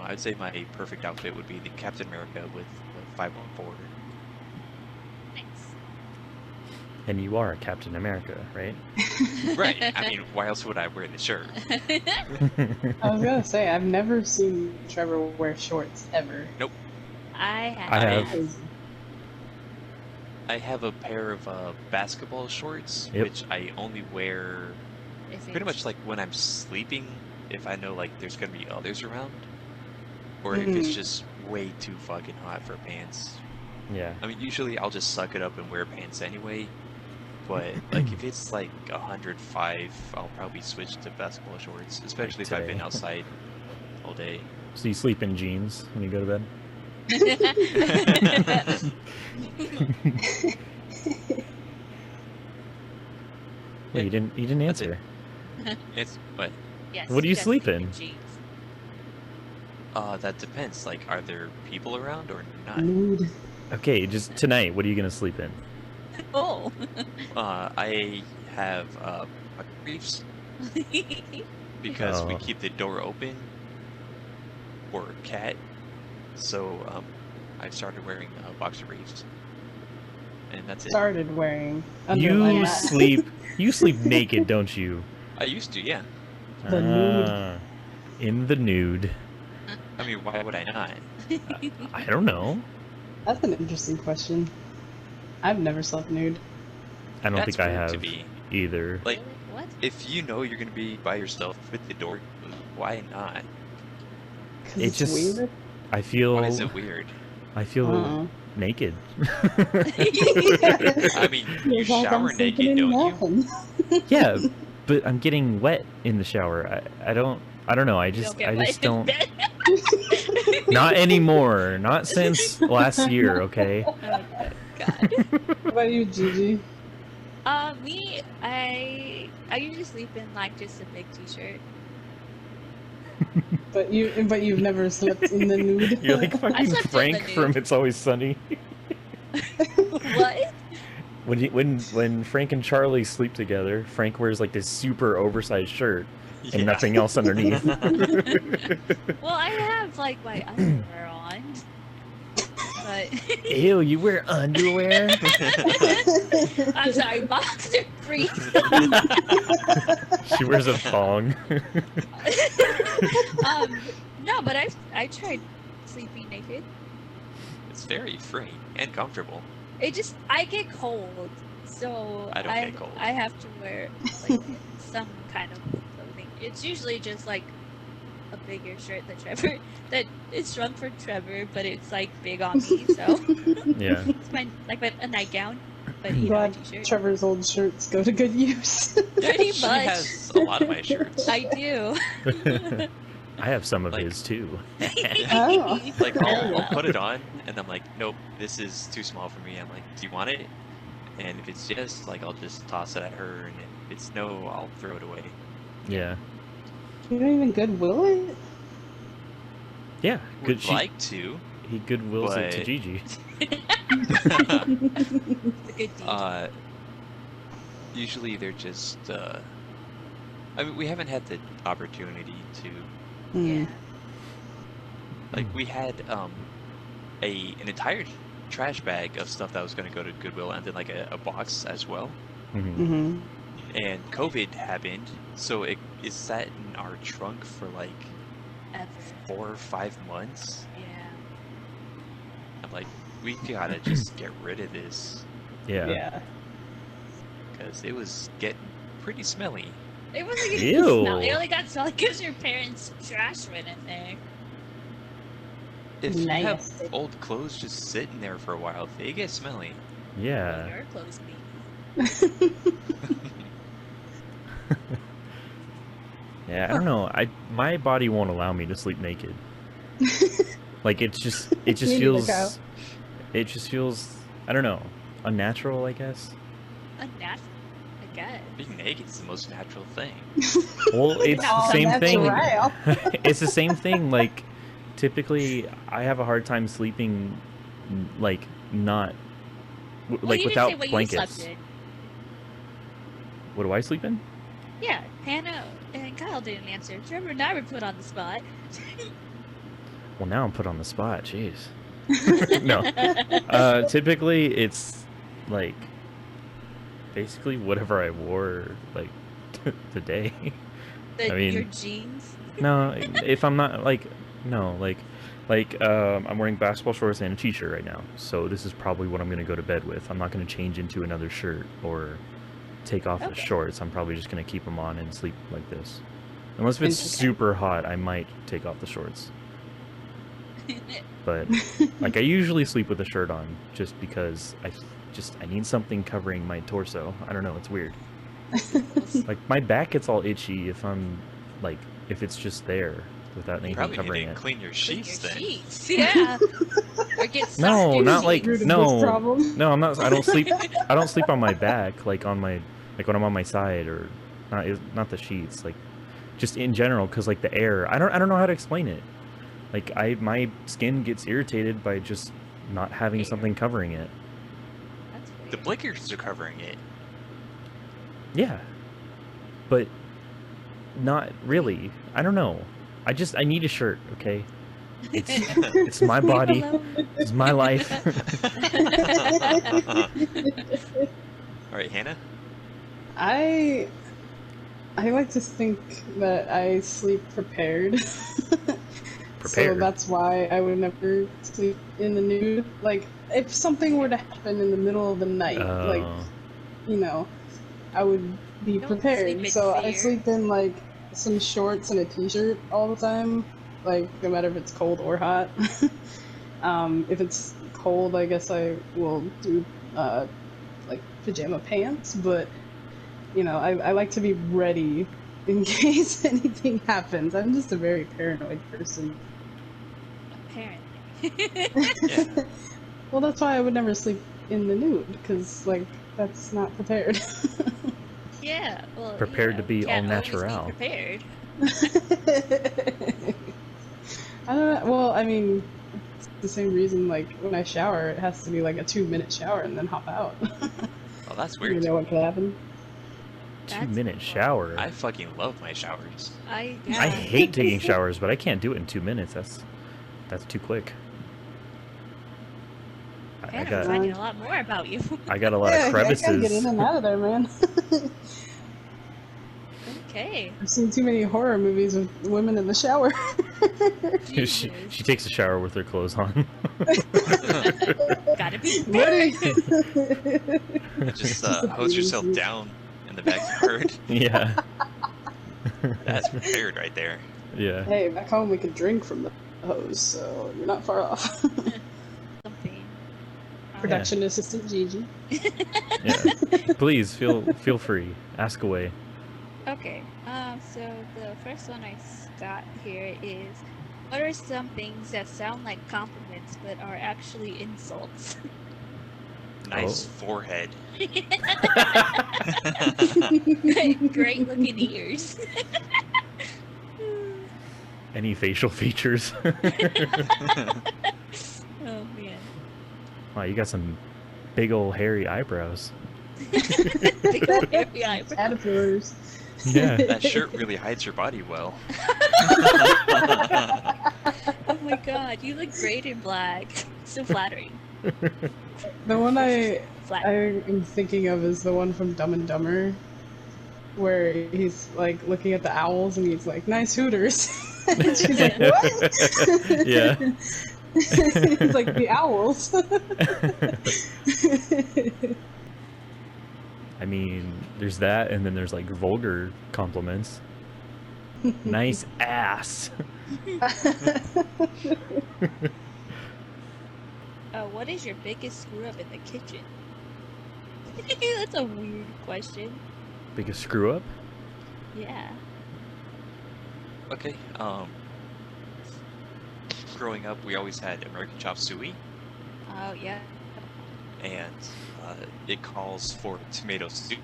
I'd say my perfect outfit would be the Captain America with the 514. Nice. And you are Captain America, right? Right. I mean, why else would I wear the shirt? I was gonna say, I've never seen Trevor wear shorts ever. Nope. I have. I have. I have a pair of basketball shorts, Yep. which I only wear If pretty it's- much like when I'm sleeping, if I know like there's gonna be others around, or if it's just way too fucking hot for pants. Yeah. I mean, usually I'll just suck it up and wear pants anyway. But like if it's like 105, I'll probably switch to basketball shorts, especially if I've been today. outside all day. So you sleep in jeans when you go to bed? Wait, you didn't That's it. answer. It's but Yes, What do you just sleep sleep in? jeans. that depends. Like, are there people around or not? Nude. Okay, just tonight, what are you gonna sleep in? Oh. I have bucket briefs because we Oh. keep the door open for cat. So I started wearing boxer briefs, and that's it. Started wearing. Underline You that. you sleep naked, don't you? I used to, yeah. The nude. Ah, in the nude. I mean, why would I not? I don't know. That's an interesting question. I've never slept nude. I don't That's think I weird have to be. either. Like, Really? What? if you know you're gonna be by yourself with the door, why not? 'Cause It it's just- weird. I feel Why is it weird? I feel Uh-uh. naked. I mean, you Feels like I'm shower sleeping naked, in don't you? nothing. Yeah, but I'm getting wet in the shower. I don't know. I You just get I wet just in don't. bed? Not anymore. Not since last year. Okay. Oh, God. What about you, Gigi? Me, I usually sleep in like just a big t-shirt. But you've never slept in the nude. You're like fucking slept in the Frank nude. from It's Always Sunny. What? When Frank and Charlie sleep together, Frank wears like this super oversized shirt and Yeah. nothing else underneath. Well, I have like my underwear on, but Ew, you wear underwear? I'm sorry, boxer briefs. She wears a thong. No, but I tried sleeping naked. It's very free and comfortable. I get cold, so I don't get cold. I have to wear like some kind of clothing. It's usually just like a bigger shirt that is shrunk for Trevor, but it's like big on me, so Yeah. it's a nightgown, but I'm a glad t-shirt. Trevor's old shirts go to good use. Pretty She much. has a lot of my shirts. I do. I have some of Like- his too. Oh. Like I'll put it on, and I'm like, nope, this is too small for me. I'm like, do you want it? And if it's yes, like I'll just toss it at her, and if it's no, I'll throw it away. Yeah. You don't even Goodwill it? Yeah. Would Good. like to. He goodwills it to but- Gigi. It's a good deed. Usually they're just. I mean, we haven't had the opportunity to. Yeah. Like we had an entire trash bag of stuff that was going to go to Goodwill, and then like a box as well. Mhm. Mm-hmm. And COVID happened, so it sat in our trunk for like Ever. 4 or 5 months. Yeah. I'm like, we gotta just get rid of this Yeah. Yeah. because it was getting pretty smelly. It wasn't getting Ew. smelly. It only got smelly because your parents' trash went in there. If you have Nasty. old clothes just sitting there for a while, they get smelly. Yeah. Your clothes, maybe. Yeah, I don't know. My body won't allow me to sleep naked. Like it just Me neither, feels Kyle. it just feels I don't know, unnatural, I guess. Unnatural, I guess. Being naked is the most natural thing. Well, it's the Oh, same that's thing. right. It's the same thing. Like typically I have a hard time sleeping like not Well, like you without didn't say what blankets. you slept in. What do I sleep in? Yeah, Hannah and Kyle didn't answer. Trevor and I were put on the spot. Well, now I'm put on the spot. Jeez. No. Typically it's like basically whatever I wore like today. I mean- Your jeans. No, if I'm not like no, like I'm wearing basketball shorts and a t-shirt right now. So this is probably what I'm going to go to bed with. I'm not going to change into another shirt or take off the Okay. shorts. I'm probably just going to keep them on and sleep like this. Unless if it's Interesting. super hot, I might take off the shorts. But like I usually sleep with a shirt on just because I need something covering my torso. I don't know, it's weird. Like my back gets all itchy if it's just there without anything Probably covering need to it. clean your Clean sheets your then. sheets. Yeah. Or get soft No, in your not like sheets. Root of no, this problem. no. I'm not. I don't sleep. I don't sleep on my back, like on my, like when I'm on my side, or not the sheets, like just in general, because like the air. I don't know how to explain it. Like my skin gets irritated by just not having Air. something covering it. That's weird. The blinkers are covering it. Yeah, but not really. I don't know. I need a shirt. Okay, it's my Leave body. alone. It's my life. All right, Hannah. I like to think that I sleep prepared. So Prepared. that's why I would never sleep in the nude. Like if something were to happen in the middle of the night, like Oh. you know, I would be Don't prepared. sleep in So I fear. sleep in like some shorts and a t-shirt all the time, like no matter if it's cold or hot. If it's cold, I guess I will do like pajama pants, but you know, I like to be ready in case anything happens. I'm just a very paranoid person. Apparently. Yeah. Well, that's why I would never sleep in the nude, because like that's not prepared. Yeah. Well, Prepared to be can't all always be natural. prepared. I don't know. Well, I mean, the same reason, like, when I shower, it has to be like a 2-minute shower and then hop out. Oh, that's You weird. know what could happen? 2-minute shower. I fucking love my showers. I hate taking showers, but I can't do it in 2 minutes. That's too quick. I'm finding a lot more about you. I got a lot of crevices. I gotta get in and out of there, man. Okay. I've seen too many horror movies with women in the shower. she takes a shower with her clothes on. Gotta be Just hose yourself down in the backyard. Yeah. That's prepared right there. Yeah. Hey, back home we could drink from the hose, so you're not far off. something. Production assistant Gigi. Yeah. Please feel free. Ask away. Okay. So the first one I got here is, what are some things that sound like compliments but are actually insults? Nice forehead. Great looking ears. Any facial features? Oh man. Wow, you got some big old hairy eyebrows. Big old hairy eyebrows. Caterpillars. Yeah. That shirt really hides your body well. Oh my god, you look great in black. So flattering. The one I Flattering. am thinking of is the one from Dumb and Dumber, where he's like looking at the owls and he's like, "Nice hooters." And she's like, "What?" Yeah. He's like, "The owls." I mean, there's that, and then there's like vulgar compliments. Nice ass. What is your biggest screw up in the kitchen? That's a weird question. Biggest screw up? Yeah. Okay. Growing up, we always had American chop suey, Oh yeah. and it calls for tomato soup.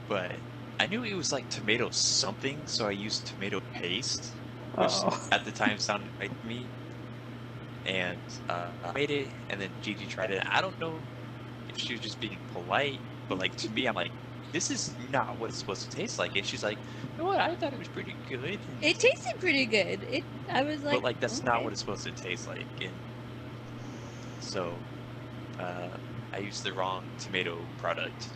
But I knew it was like tomato something, so I used tomato paste, which Oh. at the time sounded right to me. And I made it, and then Gigi tried it. I don't know if she was just being polite, but like to me, I'm like, this is not what it's supposed to taste like. And she's like, you know what? I thought it was pretty good. It tasted pretty good. I was like, But like that's not okay. what it's supposed to taste like. And so I used the wrong tomato product.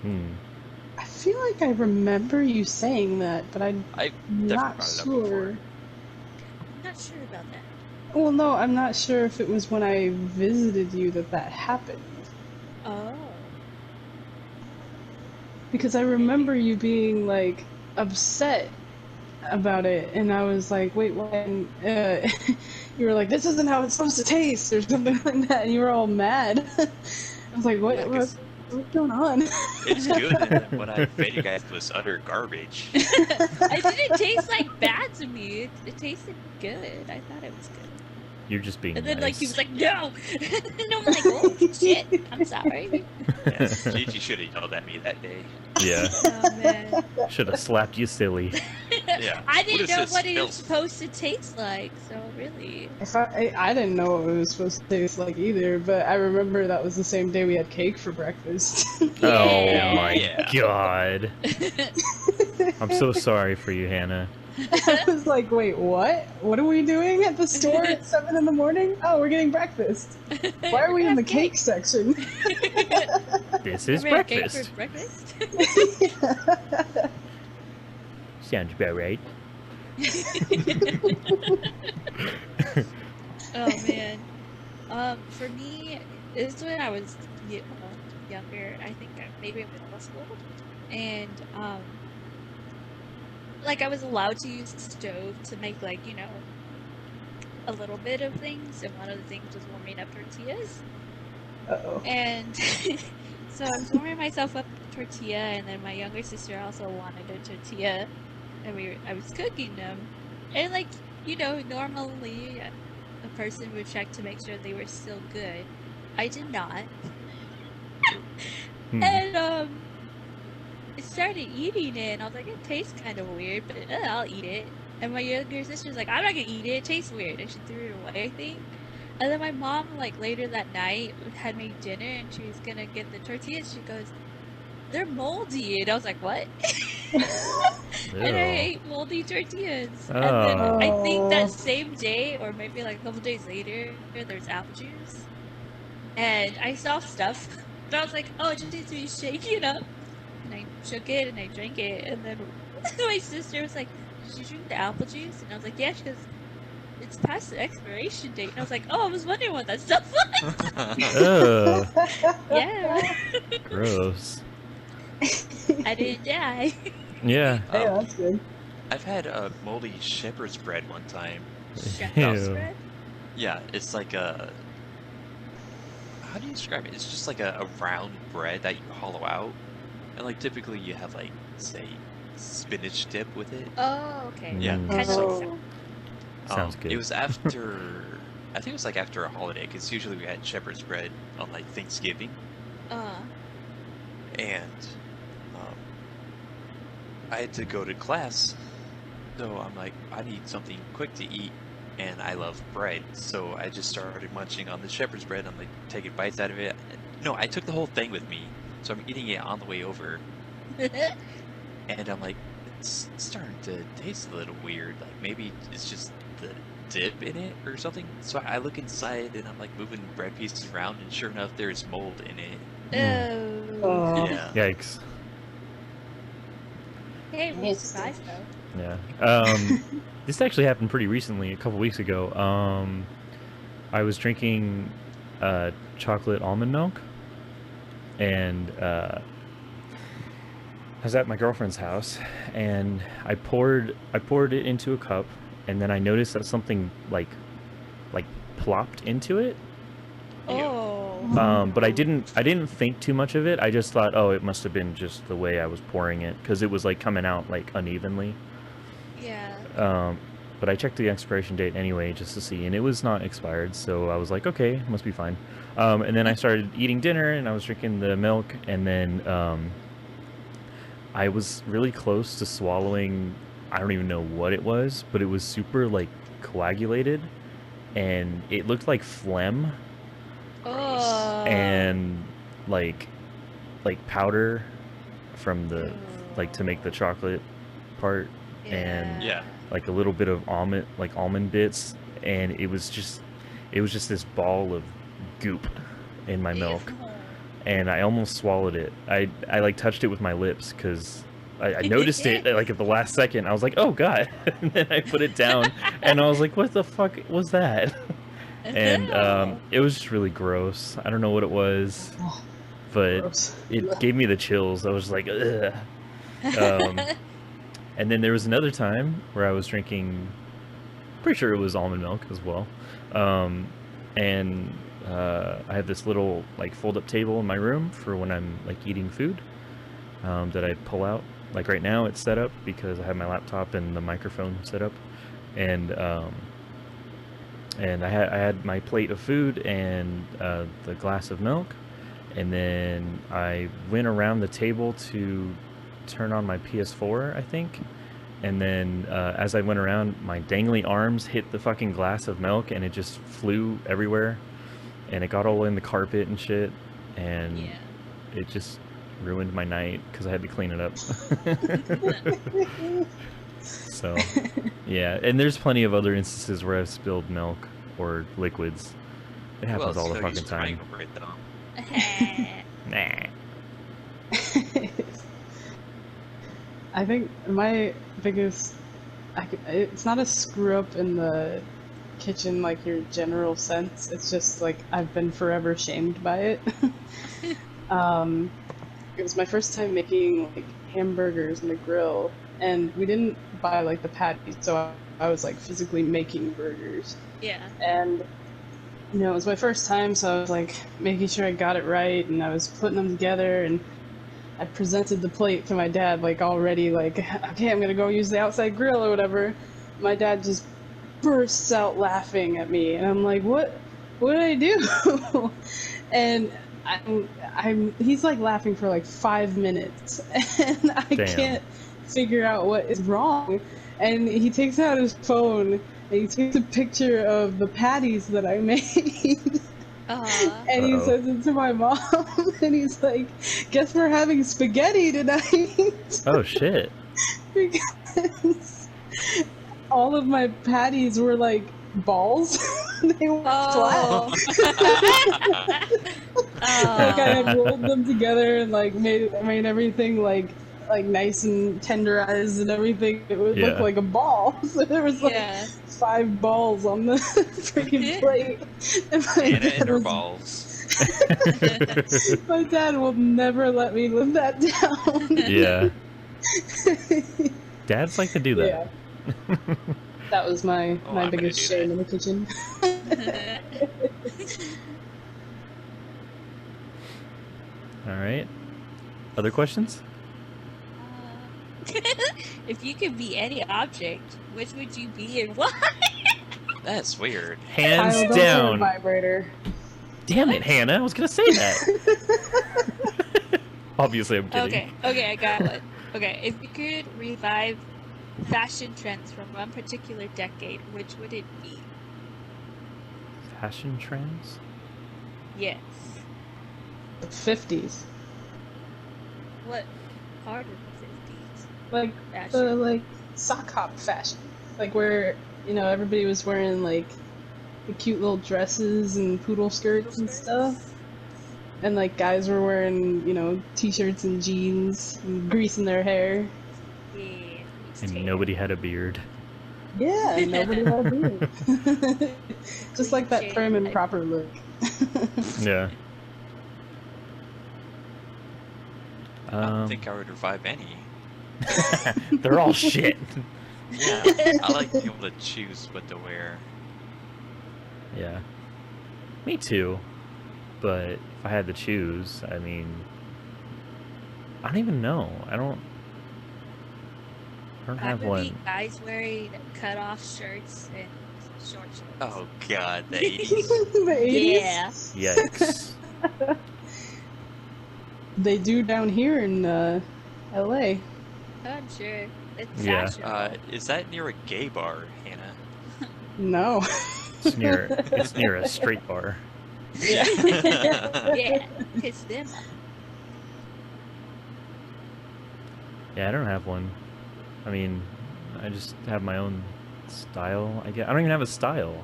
I feel like I remember you saying that, but I'm I've not brought it up sure. before. I'm not sure about that. Well, no, I'm not sure if it was when I visited you that happened. Oh. Because I remember you being, like, upset about it, and I was like, wait, when, you were like, this isn't how it's supposed to taste, or something like that, and you were all mad. I was like, Yeah, 'cause what's going on? it's good, and then when I fed you guys, it was utter garbage. It didn't taste like bad to me. It tasted good. I thought it was good. You're just being And then like nice. he was like, no. And I'm like, oh shit. I'm sorry. Yes, Gigi should have yelled at me that day. Yeah. Oh man. Should have slapped you silly. Yeah. I What didn't is know this what it was filth? supposed to taste like. So really. If I didn't know what it was supposed to taste like either, but I remember that was the same day we had cake for breakfast. Oh my Yeah. god. I'm so sorry for you, Hannah. I was like, wait, what? What are we doing at the store at 7 in the morning? Oh, we're getting breakfast. Why are we in the cake section? This is We had cake breakfast. for breakfast. Sounds about right. Oh man. For me, this is when I was younger. I think maybe in middle school, and like I was allowed to use the stove to make like a little bit of things, and one of the things was warming up tortillas. Uh-oh. And so I was warming myself up with the tortilla, and then my younger sister also wanted a tortilla, and I was cooking them, and like normally a person would check to make sure they were still good. I did not, and I started eating it, and I was like, it tastes kind of weird, but I'll eat it. And my younger sister's like, I'm not gonna eat it. It tastes weird, and she threw it away, I think. And then my mom, like, later that night had made dinner and she was gonna get the tortillas. She goes, they're moldy. And I was like, what? And I Ew. ate moldy tortillas. And then Oh. I think Oh. that same day, or maybe like a couple days later, there's apple juice. And I saw stuff. But I was like, oh, it just needs to be shaken up. And I shook it and I drank it. And then my sister was like, did you drink the apple juice? And I was like, yeah, she goes, it's past the expiration date. And I was like, oh, I was wondering what that stuff was. Ugh. Yeah. Gross. I didn't die. Yeah. Hey, that's good. I've had a moldy shepherd's bread one time. Shepherd's Ew. bread? Yeah, it's like a. How do you describe it? It's just like a round bread that you hollow out, and like typically you have like say spinach dip with it. Oh, okay. Yeah. Mm. Kind of like Oh. Sounds good. It was after, I think it was like after a holiday, because usually we had shepherd's bread on like Thanksgiving, and I had to go to class, so I'm like, I need something quick to eat, and I love bread, so I just started munching on the shepherd's bread. I'm like taking bites out of it. No, I took the whole thing with me, so I'm eating it on the way over, and I'm like, it's starting to taste a little weird. Like maybe it's just the dip in it or something. So I look inside and I'm like moving bread pieces around, and sure enough, there's mold in it. Mm. Oh. Oh. Yeah. Yikes. Hey, we Yes. survived though. Yeah. This actually happened pretty recently, a couple weeks ago. I was drinking chocolate almond milk, and I was at my girlfriend's house, and I poured it into a cup, and then I noticed that something like plopped into it. Oh. But I didn't think too much of it. I just thought, oh, it must have been just the way I was pouring it, because it was like coming out like unevenly. Yeah. But I checked the expiration date anyway just to see, and it was not expired, so I was like, okay, must be fine. And then I started eating dinner, and I was drinking the milk, and then I was really close to swallowing, I don't even know what it was, but it was super like coagulated, and it looked like phlegm Oh. and like powder from the like to make the chocolate part, and Yeah. like a little bit of almond bits, and it was just this ball of goop in my milk, and I almost swallowed it. I like touched it with my lips because I noticed it like at the last second. I was like, oh god, and then I put it down, and I was like, what the fuck was that? And it was just really gross. I don't know what it was, but Gross. it gave me the chills. I was like, ugh. And then there was another time where I was drinking, pretty sure it was almond milk as well. And I have this little like fold-up table in my room for when I'm like eating food that I pull out. Like right now it's set up because I have my laptop and the microphone set up. And I had my plate of food and the glass of milk. And then I went around the table to turn on my PS4, I think, and then as I went around, my dangly arms hit the fucking glass of milk, and it just flew everywhere, and it got all in the carpet and shit, and Yeah. it just ruined my night because I had to clean it up. So yeah, and there's plenty of other instances where I've spilled milk or liquids. It Who happens else all the you know fucking you're crying time. over it, though? Nah. I think my biggest, it's not a screw up in the kitchen like your general sense. It's just like I've been forever shamed by it. It was my first time making like hamburgers in the grill, and we didn't buy like the patties, so I was like physically making burgers. Yeah. And you know, it was my first time, so I was like making sure I got it right, and I was putting them together, and I presented the plate to my dad, like already, like, okay, I'm gonna go use the outside grill or whatever. My dad just bursts out laughing at me, and I'm like, what did I do? And he's like laughing for like 5 minutes, and I Damn. can't figure out what is wrong. And he takes out his phone he takes a picture of the patties that I made. And he Uh-oh. sends it to my mom, and he's like, "Guess we're having spaghetti tonight." Oh shit. Because all of my patties were like balls. They were Oh. flat. Like I had Oh. rolled them together and like made everything like nice and tenderized and everything. It would look Yeah. like a ball. So there was like Yeah. 5 balls on the freaking plate. And Hannah and her balls. my dad will never let me live that down. Yeah. Dads like to do that. Yeah. That was my Oh, I'm gonna biggest do shame that. in the kitchen. All right. Other questions? If you could be any object, which would you be and why? That's weird. Hands Kyle, don't say down. vibrator. Damn it, Hannah. I was going to say that. Obviously, I'm kidding. Okay, I got one. Okay, if you could revive fashion trends from one particular decade, which would it be? Fashion trends? Yes. The 50s. What part of the 50s? Like Fashion. the like sock hop fashion. Like where, everybody was wearing like the cute little dresses and poodle skirts and stuff. And like guys were wearing, t-shirts and jeans and greasing their hair. Yeah. And nobody had a beard. Yeah, and nobody had a beard. Just like that prim and proper look. Yeah. I don't think I would revive any. They're all shit. Yeah, I like being able to choose what to wear. Yeah. Me too. But if I had to choose, I don't even know. I don't have would be one. guys wearing cut-off shirts and short shorts. Oh god, the 80s. The 80s? Yeah. Yikes. They do down here in LA. I'm sure. It's Yeah. fashionable. Is that near a gay bar, Hannah? No. It's near a straight bar. Yeah. Yeah, piss them off. Yeah, I don't have one. I just have my own style. I don't even have a style.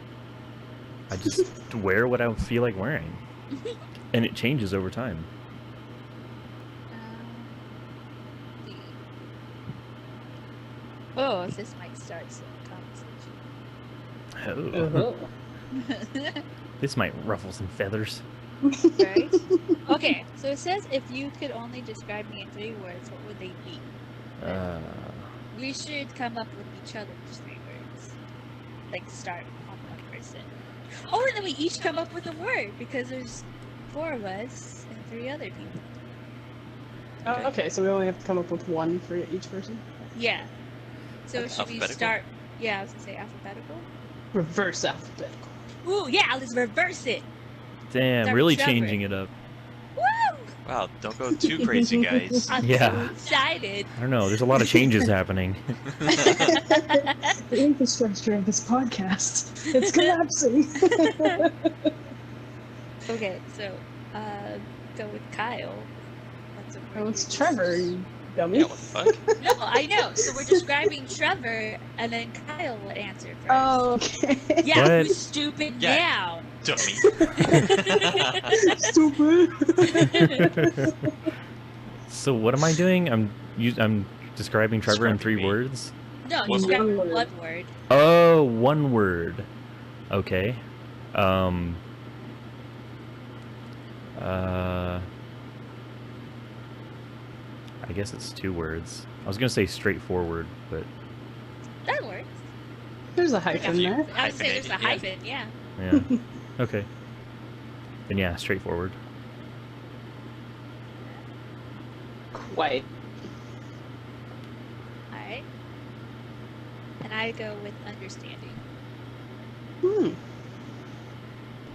I just wear what I feel like wearing. And it changes over time. The- Oh, this might start some conversation. Oh. Uh-huh. This might ruffle some feathers. Right? Okay, so it says if you could only describe me in 3 words, what would they be? We should come up with each other's 3 words. Like start on one person. Oh, and then we each come up with a word because there's 4 of us and 3 other people. Oh, okay, so we only have to come up with one for each person? Yeah. So Okay. should we Alphabetical? start? Yeah, I was gonna say alphabetical. Reverse alphabetical. Ooh, yeah, let's reverse it. Damn, Start really Trevor. changing it up. Woo! Wow, don't go too crazy, guys. I'm Yeah. so excited. I don't know. There's a lot of changes happening. The infrastructure of this podcast. It's collapsing. Okay, so go with Kyle. What's a word Oh, you it's just- Trevor, you dummy. Yeah, what the fuck? No, I know. So we're describing Trevor, and then Kyle will answer first. Oh, okay. Yeah, What? who's stupid Yeah. now? Dummy. Stupid. So what am I doing? I'm describing Trevor in 3 Describing me. words. No, One describe word. one word. Oh, 1 word. Okay. I guess it's 2 words. I was gonna say straightforward, but That works. There's a hyphen Yeah. there. I would say there's a Hyphenated, hyphen, yeah. yeah. Okay. Then yeah, straightforward. Quite. Alright. And I go with understanding. I'm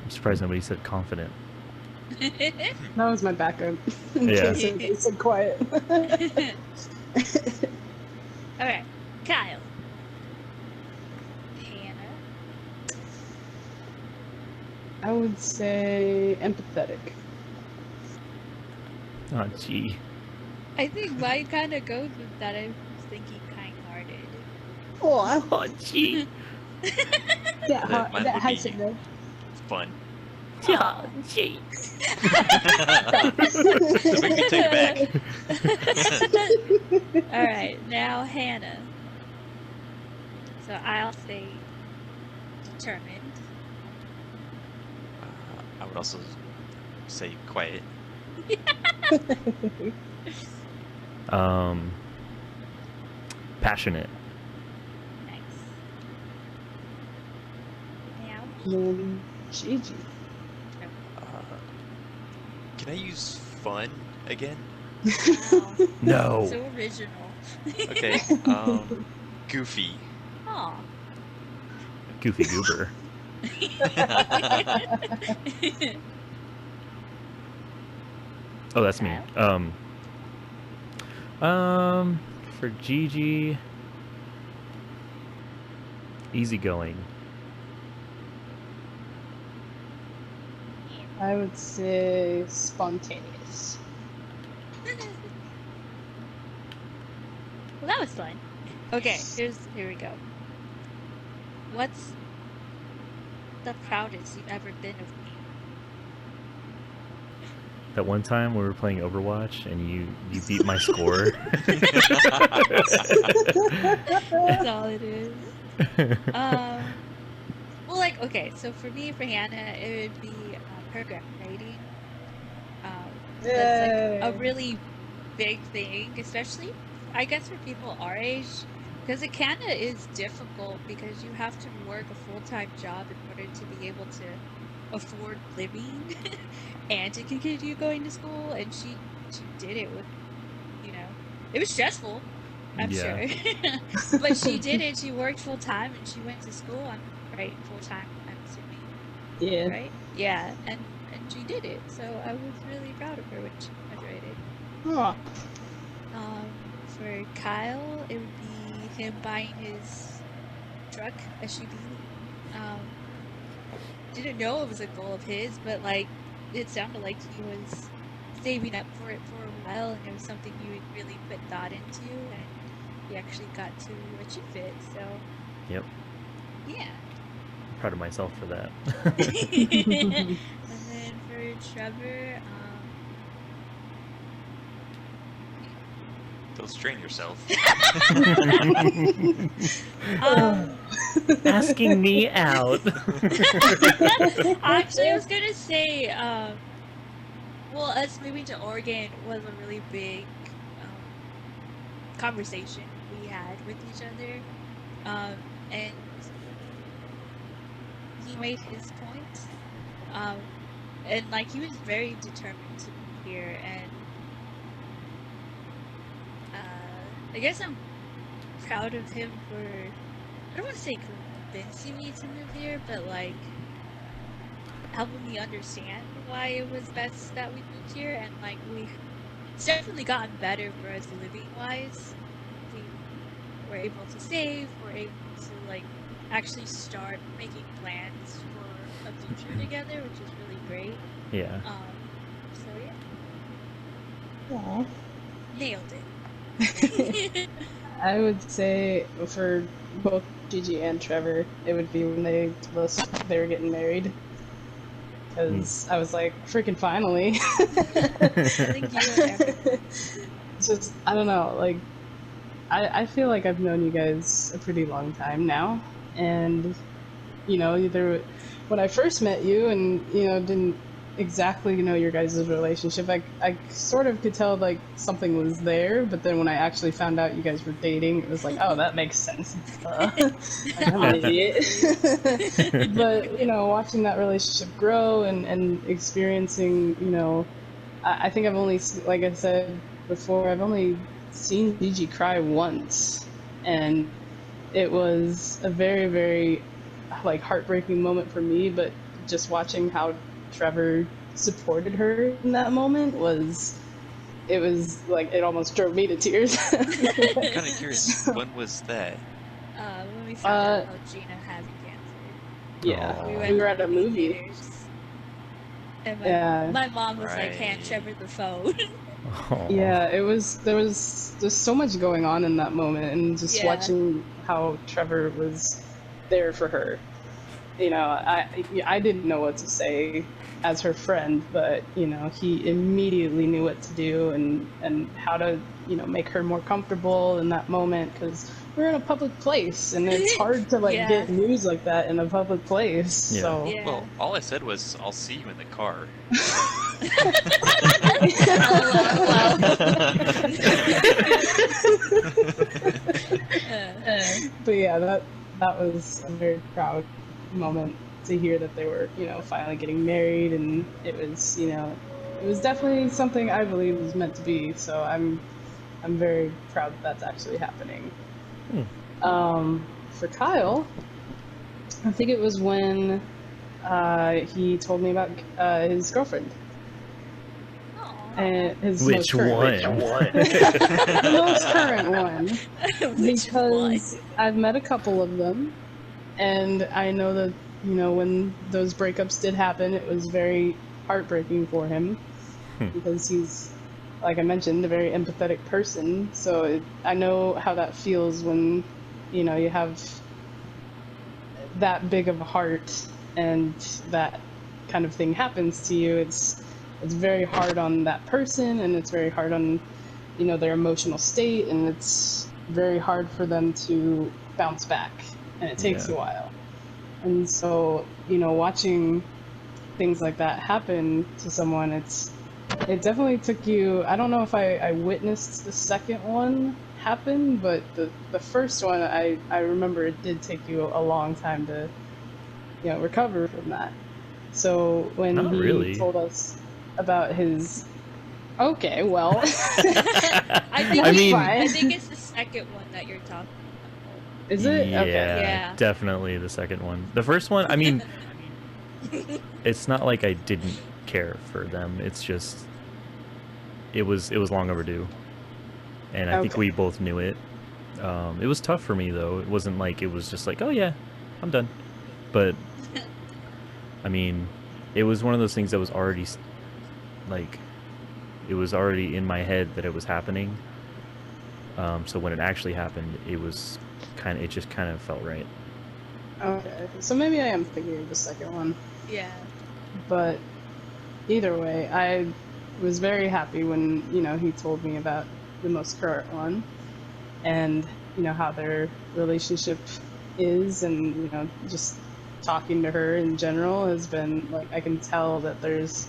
surprised nobody said confident. That was my backup. In Yeah. case it said quiet. Alright, Kyle. Hannah. I would say empathetic. Oh, gee. I think mine kind of goes with that. I was thinking kind-hearted. Oh, Oh, gee. Mine that would has be it though. fun. Aw. gee. So make me take it back. All right, now Hannah. So I'll say determined. I would also say quiet. Passionate. Nice. Now, Gigi. Can I use fun again? wow, No. so original. Okay. Goofy. Aw. Goofy goober. Oh, that's me. For Gigi, easygoing. I would say spontaneous. Well, that was fun. Okay, here we go. What's the proudest you've ever been of me? That one time we were playing Overwatch and you beat my score. That's all it is. Well, like, okay, so for me, for Hannah, it would be program writing. That's like a really big thing, especially, I guess, for people our age, because it kind of is difficult because you have to work a full-time job in order to be able to afford living and to continue going to school, and she did it with, you know, it was stressful, I'm Yeah. sure, but she did it. She worked full-time and she went to school, right, full-time, I'm assuming, Yeah. right? Yeah, and she did it, so I was really proud of her when she graduated. Aw. For Kyle, it would be him buying his truck, SUV. Didn't know it was a goal of his, but like it sounded like he was saving up for it for a while, and it was something he would really put thought into, and he actually got to achieve it. So Yep. yeah. Proud of myself for that. And then for Trevor, Don't strain yourself. Asking me out. actually, I was gonna say, well, us moving to Oregon was a really big conversation we had with each other, and he made his point, and like he was very determined to be here, and I guess I'm proud of him for, I don't want to say convincing me to move here, but like helping me understand why it was best that we moved here, and like it's definitely gotten better for us living wise. We were able to save, we're able to like actually start making plans for a future together, which is really great. Yeah. So yeah, Aw. nailed it. I would say for both Gigi and Trevor, it would be when they told us they were getting married. Because I was like, freaking finally. I think you and everyone. It's just, I don't know, like, I feel like I've known you guys a pretty long time now. And, you know, when I first met you and, you know, didn't exactly know your guys' relationship, I sort of could tell, like, something was there. But then when I actually found out you guys were dating, it was like, oh, that makes sense. I'm an idiot. But, you know, watching that relationship grow and experiencing, you know, I think I've only, like I said before, I've only seen Gigi cry once, and it was a very, very, like, heartbreaking moment for me, but just watching how Trevor supported her in that moment it was like, it almost drove me to tears. I'm kind of curious, when was that? When we found out about Gina having cancer. Yeah, Aw. We we were at a movie. theaters. And Yeah. my mom was like, hand Right. Trevor the phone. Aw. Yeah, there was just so much going on in that moment, and just Yeah. watching how Trevor was there for her. You know, I didn't know what to say as her friend, but you know, he immediately knew what to do and how to, you know, make her more comfortable in that moment, because we're in a public place and it's hard to like Yeah. get news like that in a public place. Yeah. So Yeah. Well, all I said was, "I'll see you in the car." But yeah, that was a very proud moment to hear that they were, you know, finally getting married, and it was, you know, it was definitely something I believe was meant to be. So I'm very proud that that's actually happening. For Kyle, I think it was when he told me about his girlfriend. And his Which most one? current, the most current one, Which because one? I've met a couple of them, and I know that, you know, when those breakups did happen, it was very heartbreaking for him, because he's, like I mentioned, a very empathetic person. So I know how that feels when, you know, you have that big of a heart and that kind of thing happens to you. It's very hard on that person, and it's very hard on, you know, their emotional state, and it's very hard for them to bounce back, and it takes Yeah. a while. And so, you know, watching things like that happen to someone, it definitely took you. I don't know if I witnessed the second one happen, but the first one, I remember it did take you a long time to, you know, recover from that. So when Not he really. told us about his, okay, well, I think I mean- I think it's the second one that you're talking about. is it? Yeah, Okay. Yeah. definitely the second one. The first one, I mean, it's not like I didn't care for them. It's just it was long overdue, and I think Okay. we both knew it. It was tough for me though. It wasn't like it was just like, oh yeah, I'm done. But I mean, it was one of those things that was already like, it was already in my head that it was happening. So when it actually happened, it just kind of felt right. Okay. So maybe I am thinking of the second one. Yeah. But either way, I was very happy when, you know, he told me about the most current one, and, you know, how their relationship is, and, you know, just talking to her in general has been like, I can tell that there's,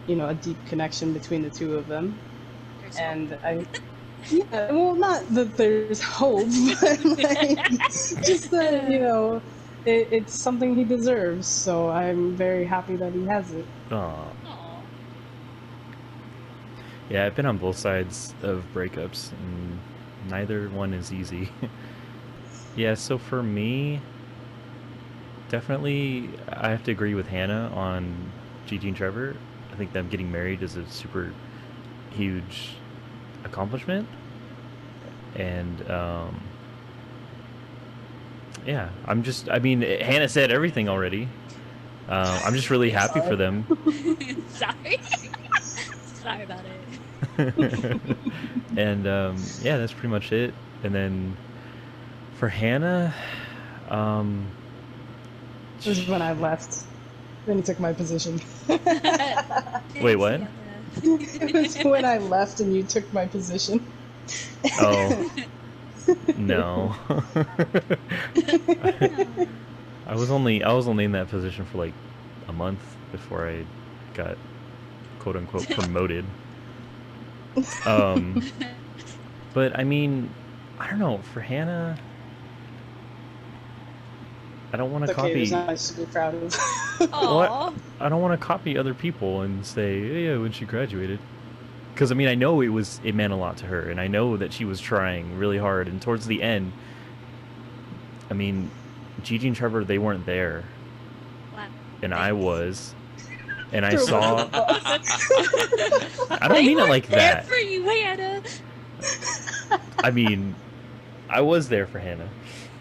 you know, a deep connection between the two of them. There's And yeah, well, not that there's hope, but like, just that, you know, it's something he deserves. So I'm very happy that he has it. Aw. Aw. Yeah, I've been on both sides of breakups, and neither one is easy. Yeah, so for me, definitely, I have to agree with Hannah on Gigi and Trevor. I think them getting married is a super huge accomplishment. And, yeah, I mean, Hannah said everything already. I'm just really happy for them. Sorry. Sorry about it. And yeah, that's pretty much it. And then for Hannah, This is when I left. Then he took my position. Wait, what? It was when I left and you took my position. Oh, no. I was only in that position for like a month before I got quote unquote promoted. But I mean, I don't know, for Hannah, I don't want to It's okay, copy. there's not much to be proud of. Aw. I don't want to copy other people and say, yeah, when she graduated. Because I mean, I know it meant a lot to her, and I know that she was trying really hard. And towards the end, I mean, Gigi and Trevor, they weren't there, Wow. and I was, and I saw. I don't mean it like There that. for you, Hannah. I mean, I was there for Hannah,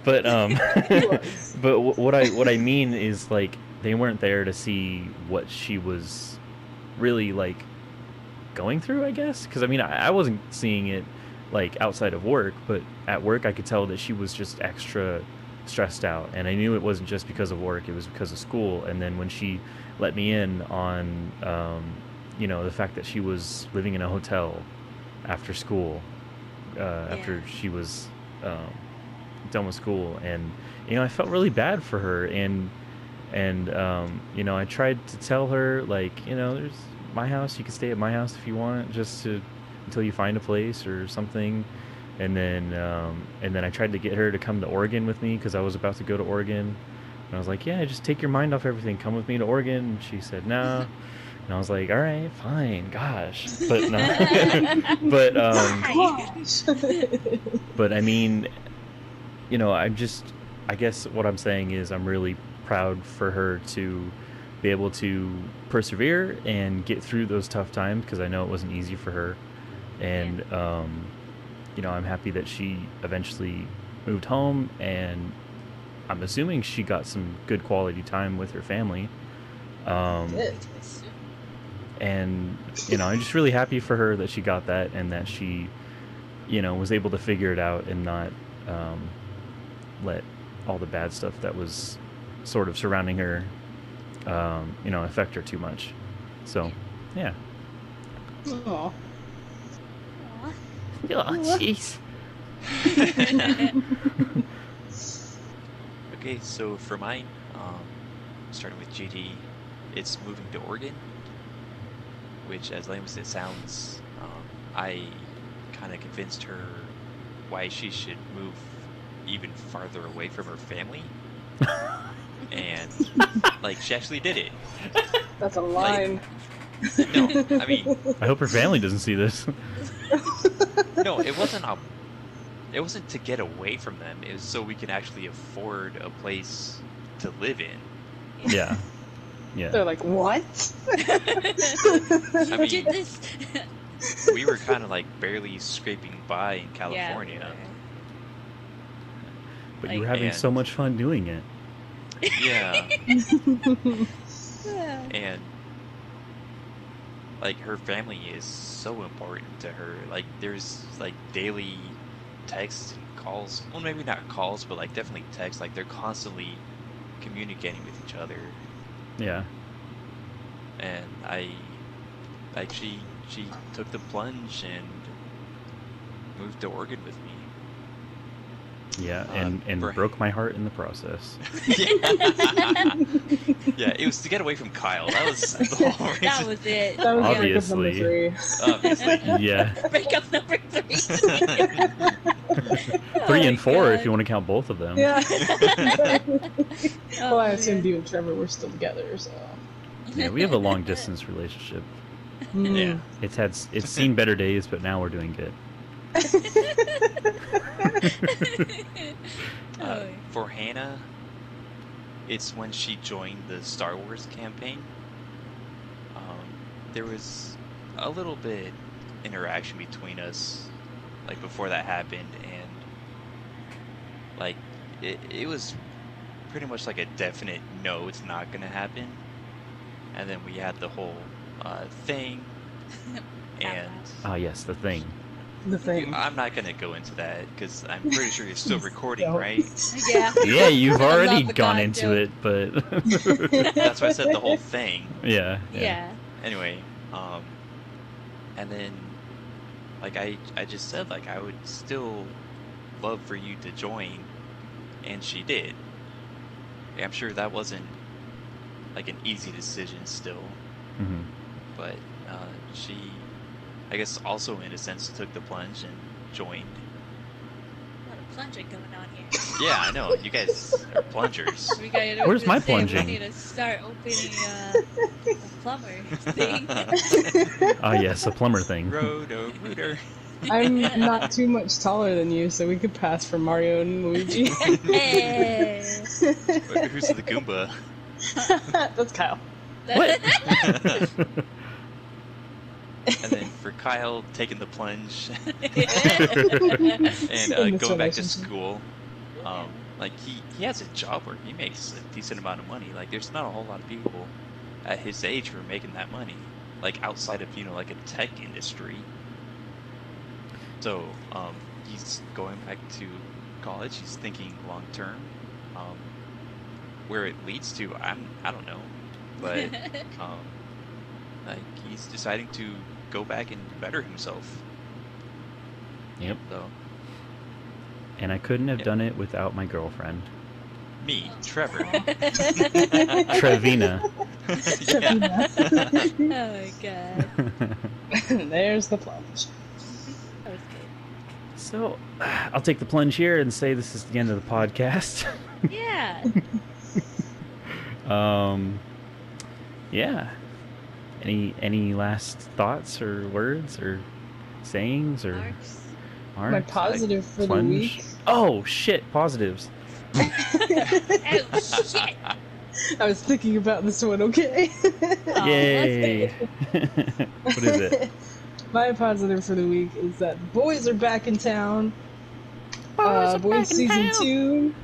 but was. but what I mean is, like, they weren't there to see what she was really like going through, I guess. Because I mean, I wasn't seeing it like outside of work, but at work I could tell that she was just extra stressed out, and I knew it wasn't just because of work, it was because of school. And then when she let me in on the fact that she was living in a hotel after school, after she was done with school, and I felt really bad for her. And I tried to tell her, like, there's my house, you can stay at my house if you want, until you find a place or something. And then I tried to get her to come to Oregon with me, because I was about to go to Oregon. And I was like, yeah, just take your mind off everything, come with me to Oregon. And she said no. And I was like, all right, fine, gosh. But no. But I mean, I guess what I'm saying is I'm really proud for her to be able to persevere and get through those tough times, because I know it wasn't easy for her. And I'm happy that she eventually moved home, and I'm assuming she got some good quality time with her family. And I'm just really happy for her that she got that, and that she was able to figure it out and not let all the bad stuff that was sort of surrounding her affect her too much. So yeah. Aw. Aw. Oh jeez. Okay, so for mine, starting with GD, it's moving to Oregon, which, as lame as it sounds, I kind of convinced her why she should move even farther away from her family. And, like, she actually did it. That's a line. No, I mean... I hope her family doesn't see this. No, it wasn't to get away from them. It was so we can actually afford a place to live in. Yeah. Yeah. They're like, what? I mean, Did this. we were kind of like barely scraping by in California. Yeah, But you were having so much fun doing it. Yeah. yeah. And like her family is so important to her. Like there's like daily texts and calls. Well, maybe not calls, but like definitely texts. Like they're constantly communicating with each other. Yeah. And she took the plunge and moved to Oregon with me. Yeah, and broke my heart in the process. Yeah, it was to get away from Kyle. That was the whole reason. That was it. That was Obviously. Obviously. Yeah. Breakup number 3. 3 and 4 if you want to count both of them. Yeah. Oh, Well, I assumed man. you and Trevor were still together, so. Yeah, we have a long distance relationship. Yeah. It's seen better days, but now we're doing good. For Hannah, it's when she joined the Star Wars campaign. There was a little bit interaction between us, like before that happened, and like it was pretty much like a definite no, it's not gonna happen. And then we had the whole thing, and Ah, yes, the thing. The thing. I'm not gonna go into that because I'm pretty sure you're still recording, Don't. right? Yeah. Yeah, you've I already love the gone God into joke. it, but That's why I said the whole thing. yeah. Yeah. Anyway, and then like I just said like I would still love for you to join, and she did. I'm sure that wasn't like an easy decision still, Mhm. but she, I guess, also in a sense took the plunge and joined. A lot of plunging going on here. Yeah, I know. You guys are plungers. Where's my plunging? We need to start opening a plumber thing. Ah, yes, a plumber thing. Roto-Rooter. I'm not too much taller than you, so we could pass for Mario and Luigi. Hey. Who's the Goomba? That's Kyle. What? And then for Kyle taking the plunge In and this going back to relationship. school, Like he has a job where he makes a decent amount of money. Like there's not a whole lot of people at his age who are making that money. Like outside of like a tech industry. So he's going back to college. He's thinking long term. Um, where it leads to, I don't know, but like he's deciding to go back and better himself. Yep. So And I couldn't have Yep. done it without my girlfriend, me, Trevor. Trevina. Yeah. Oh my god. There's the plunge. That was good. So, I'll take the plunge here and say this is the end of the podcast. Yeah. Yeah. Any last thoughts or words or sayings or Marks. My marks? positive for the Plunge? week. Oh shit! Positives. Oh shit. I was thinking about this one, okay? Aw, Yay! What is it? My positive for the week is that Boyz are back in town. Boyz season 2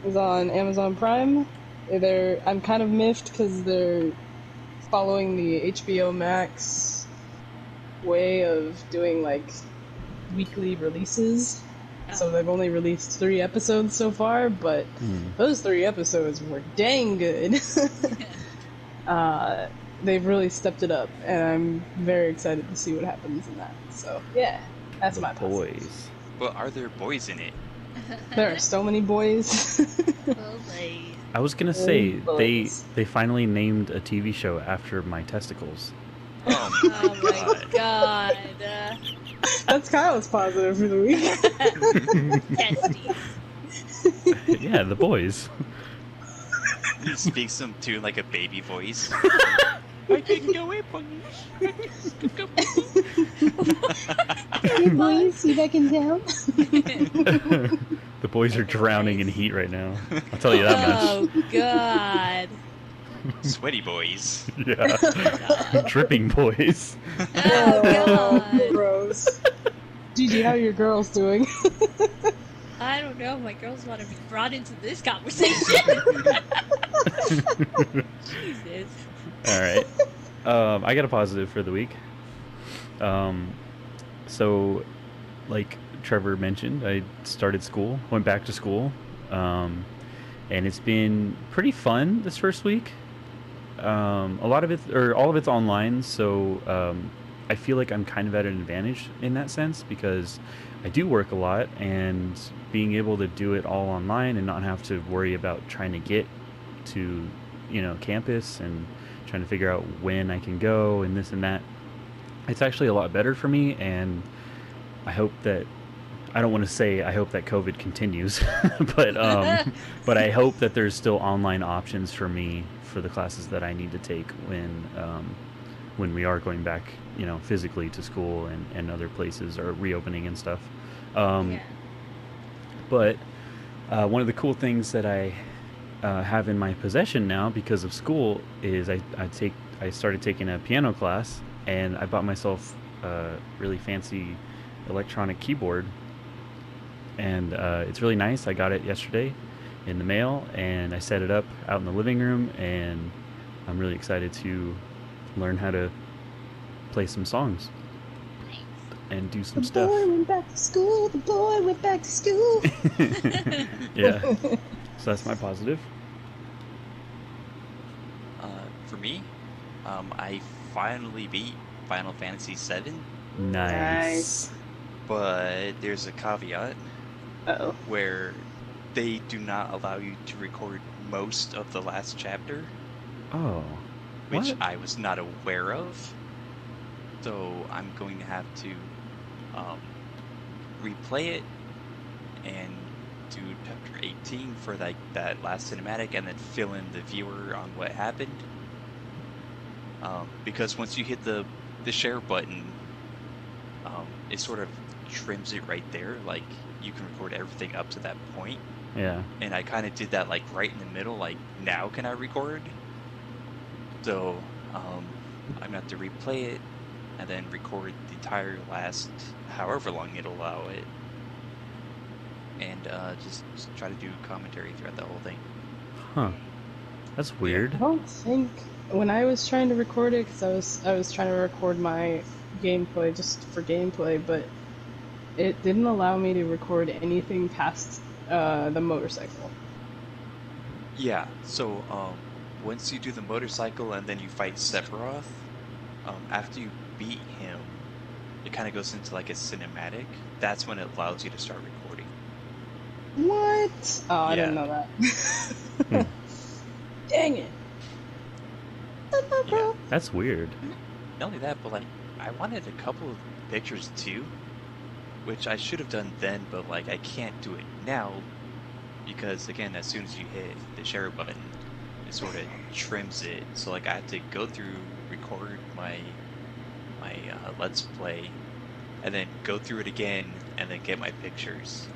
is on Amazon Prime. I'm kind of miffed because they're following the HBO Max way of doing like weekly releases. So they've only released 3 episodes so far, but those 3 episodes were dang good. They've really stepped it up, and I'm very excited to see what happens in that. So yeah, that's The my positive. boys. But are there boys in it? There are so many boys. Oh, boy. I was gonna say boys. they finally named a TV show after my testicles. Oh Oh my my god. god. That's Kyle's positive for the week. Testes. Yeah, the boys. He speaks them to like a baby voice. I can go away, bunny. Hey boys, you back in town? The boys are drowning in heat right now. I'll tell you that Oh god. Sweaty boys. much. Yeah. Dripping boys. Oh god. Gross. Gigi, how are your girls doing? I don't know. My girls want to be brought into this conversation. Jesus. All right. I got a positive for the week. So, like Trevor mentioned, I started school, went back to school, and it's been pretty fun this first week. A lot of it, or all of it's online, so I feel like I'm kind of at an advantage in that sense because I do work a lot, and being able to do it all online and not have to worry about trying to get to, campus and trying to figure out when I can go and this and that. It's actually a lot better for me, and I hope that I don't want to say I hope that COVID continues, but I hope that there's still online options for me for the classes that I need to take when we are going back, physically to school and other places are reopening and stuff. Yeah. But one of the cool things that I have in my possession now because of school is I started taking a piano class, and I bought myself a really fancy electronic keyboard, and it's really nice. I got it yesterday in the mail, and I set it up out in the living room, and I'm really excited to learn how to play some songs and do some The stuff. boy went back to school. The boy went back to school. Yeah. So that's my positive. For me, I finally beat Final Fantasy VII, Nice. but there's a caveat Uh-oh. where they do not allow you to record most of the last chapter, Oh. which What? I was not aware of. So I'm going to have to replay it and do chapter 18 for like that last cinematic, and then fill in the viewer on what happened. Because once you hit the share button, it sort of trims it right there. Like you can record everything up to that point. Yeah. And I kind of did that like right in the middle. Like now can I record? So I'm gonna have to replay it and then record the entire last, however long it'll allow it. and just try to do commentary throughout the whole thing. Huh. That's weird. I don't think when I was trying to record it, because I was trying to record my gameplay just for gameplay, but it didn't allow me to record anything past the motorcycle. Yeah. So once you do the motorcycle and then you fight Sephiroth, after you beat him, it kind of goes into like a cinematic. That's when it allows you to start recording. What? Oh, I didn't Yeah. know that. Dang it. Yeah. That's weird. Not only that, but like I wanted a couple of pictures too, which I should have done then, but like I can't do it now because again, as soon as you hit the share button, it sort of trims it. So like I have to go through, record my let's play, and then go through it again, and then get my pictures.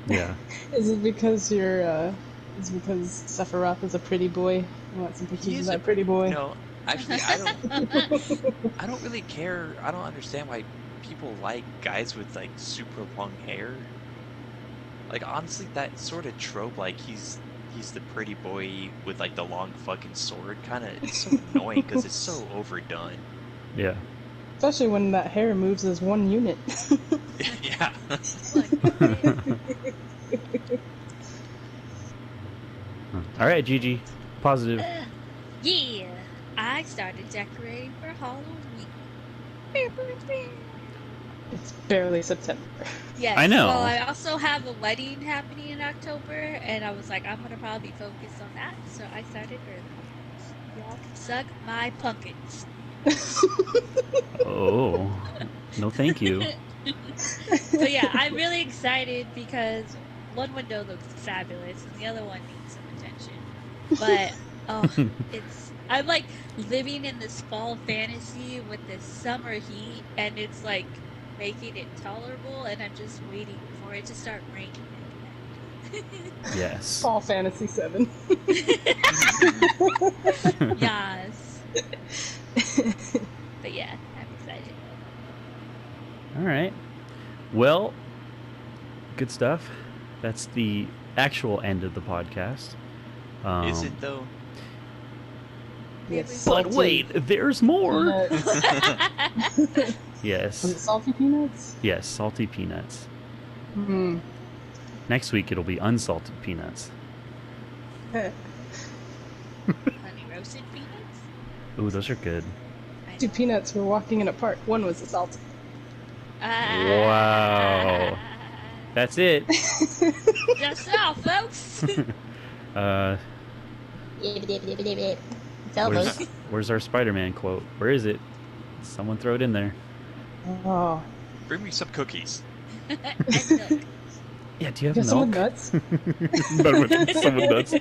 Yeah. Is it because is it because Sephiroth is a pretty boy? You want some pictures He of is that pretty boy? No, actually, I don't really care. I don't understand why people like guys with like super long hair. Like honestly, that sort of trope, like he's the pretty boy with like the long fucking sword, kind of it's so annoying because it's so overdone. Yeah. Especially when that hair moves as one unit. Yeah. All right, Gigi. Positive. Yeah, I started decorating for Halloween. It's barely September. Yes. I know. Well, I also have a wedding happening in October, and I was like, I'm gonna probably focus on that, so I started early. Y'all can suck my pumpkins. Oh. No, thank you. But yeah, I'm really excited because one window looks fabulous and the other one needs some attention. But I'm like living in this fall fantasy with this summer heat, and it's like making it tolerable, and I'm just waiting for it to start raining again. Yes. Fall Fantasy 7. Yes. But yeah, I'm excited. All right. Well, good stuff. That's the actual end of the podcast. Is it though? Yes. But salty wait, there's more. peanuts. Was it Yes. salty peanuts? Yes, salty peanuts. Hmm. Next week it'll be unsalted peanuts. Honey roasted peanuts? Ooh, those are good. I Two know. peanuts were walking in a park. One was a salted. Wow. That's it. That's all, folks. Where's our Spider-Man quote? Where is it? Someone throw it in there. Oh. Bring me some cookies. And milk. Yeah, do you have You have some with milk? nuts? Better with some with nuts.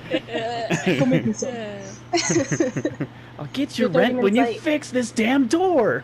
Go make me some. I'll get your You're rent when you inside. fix this damn door.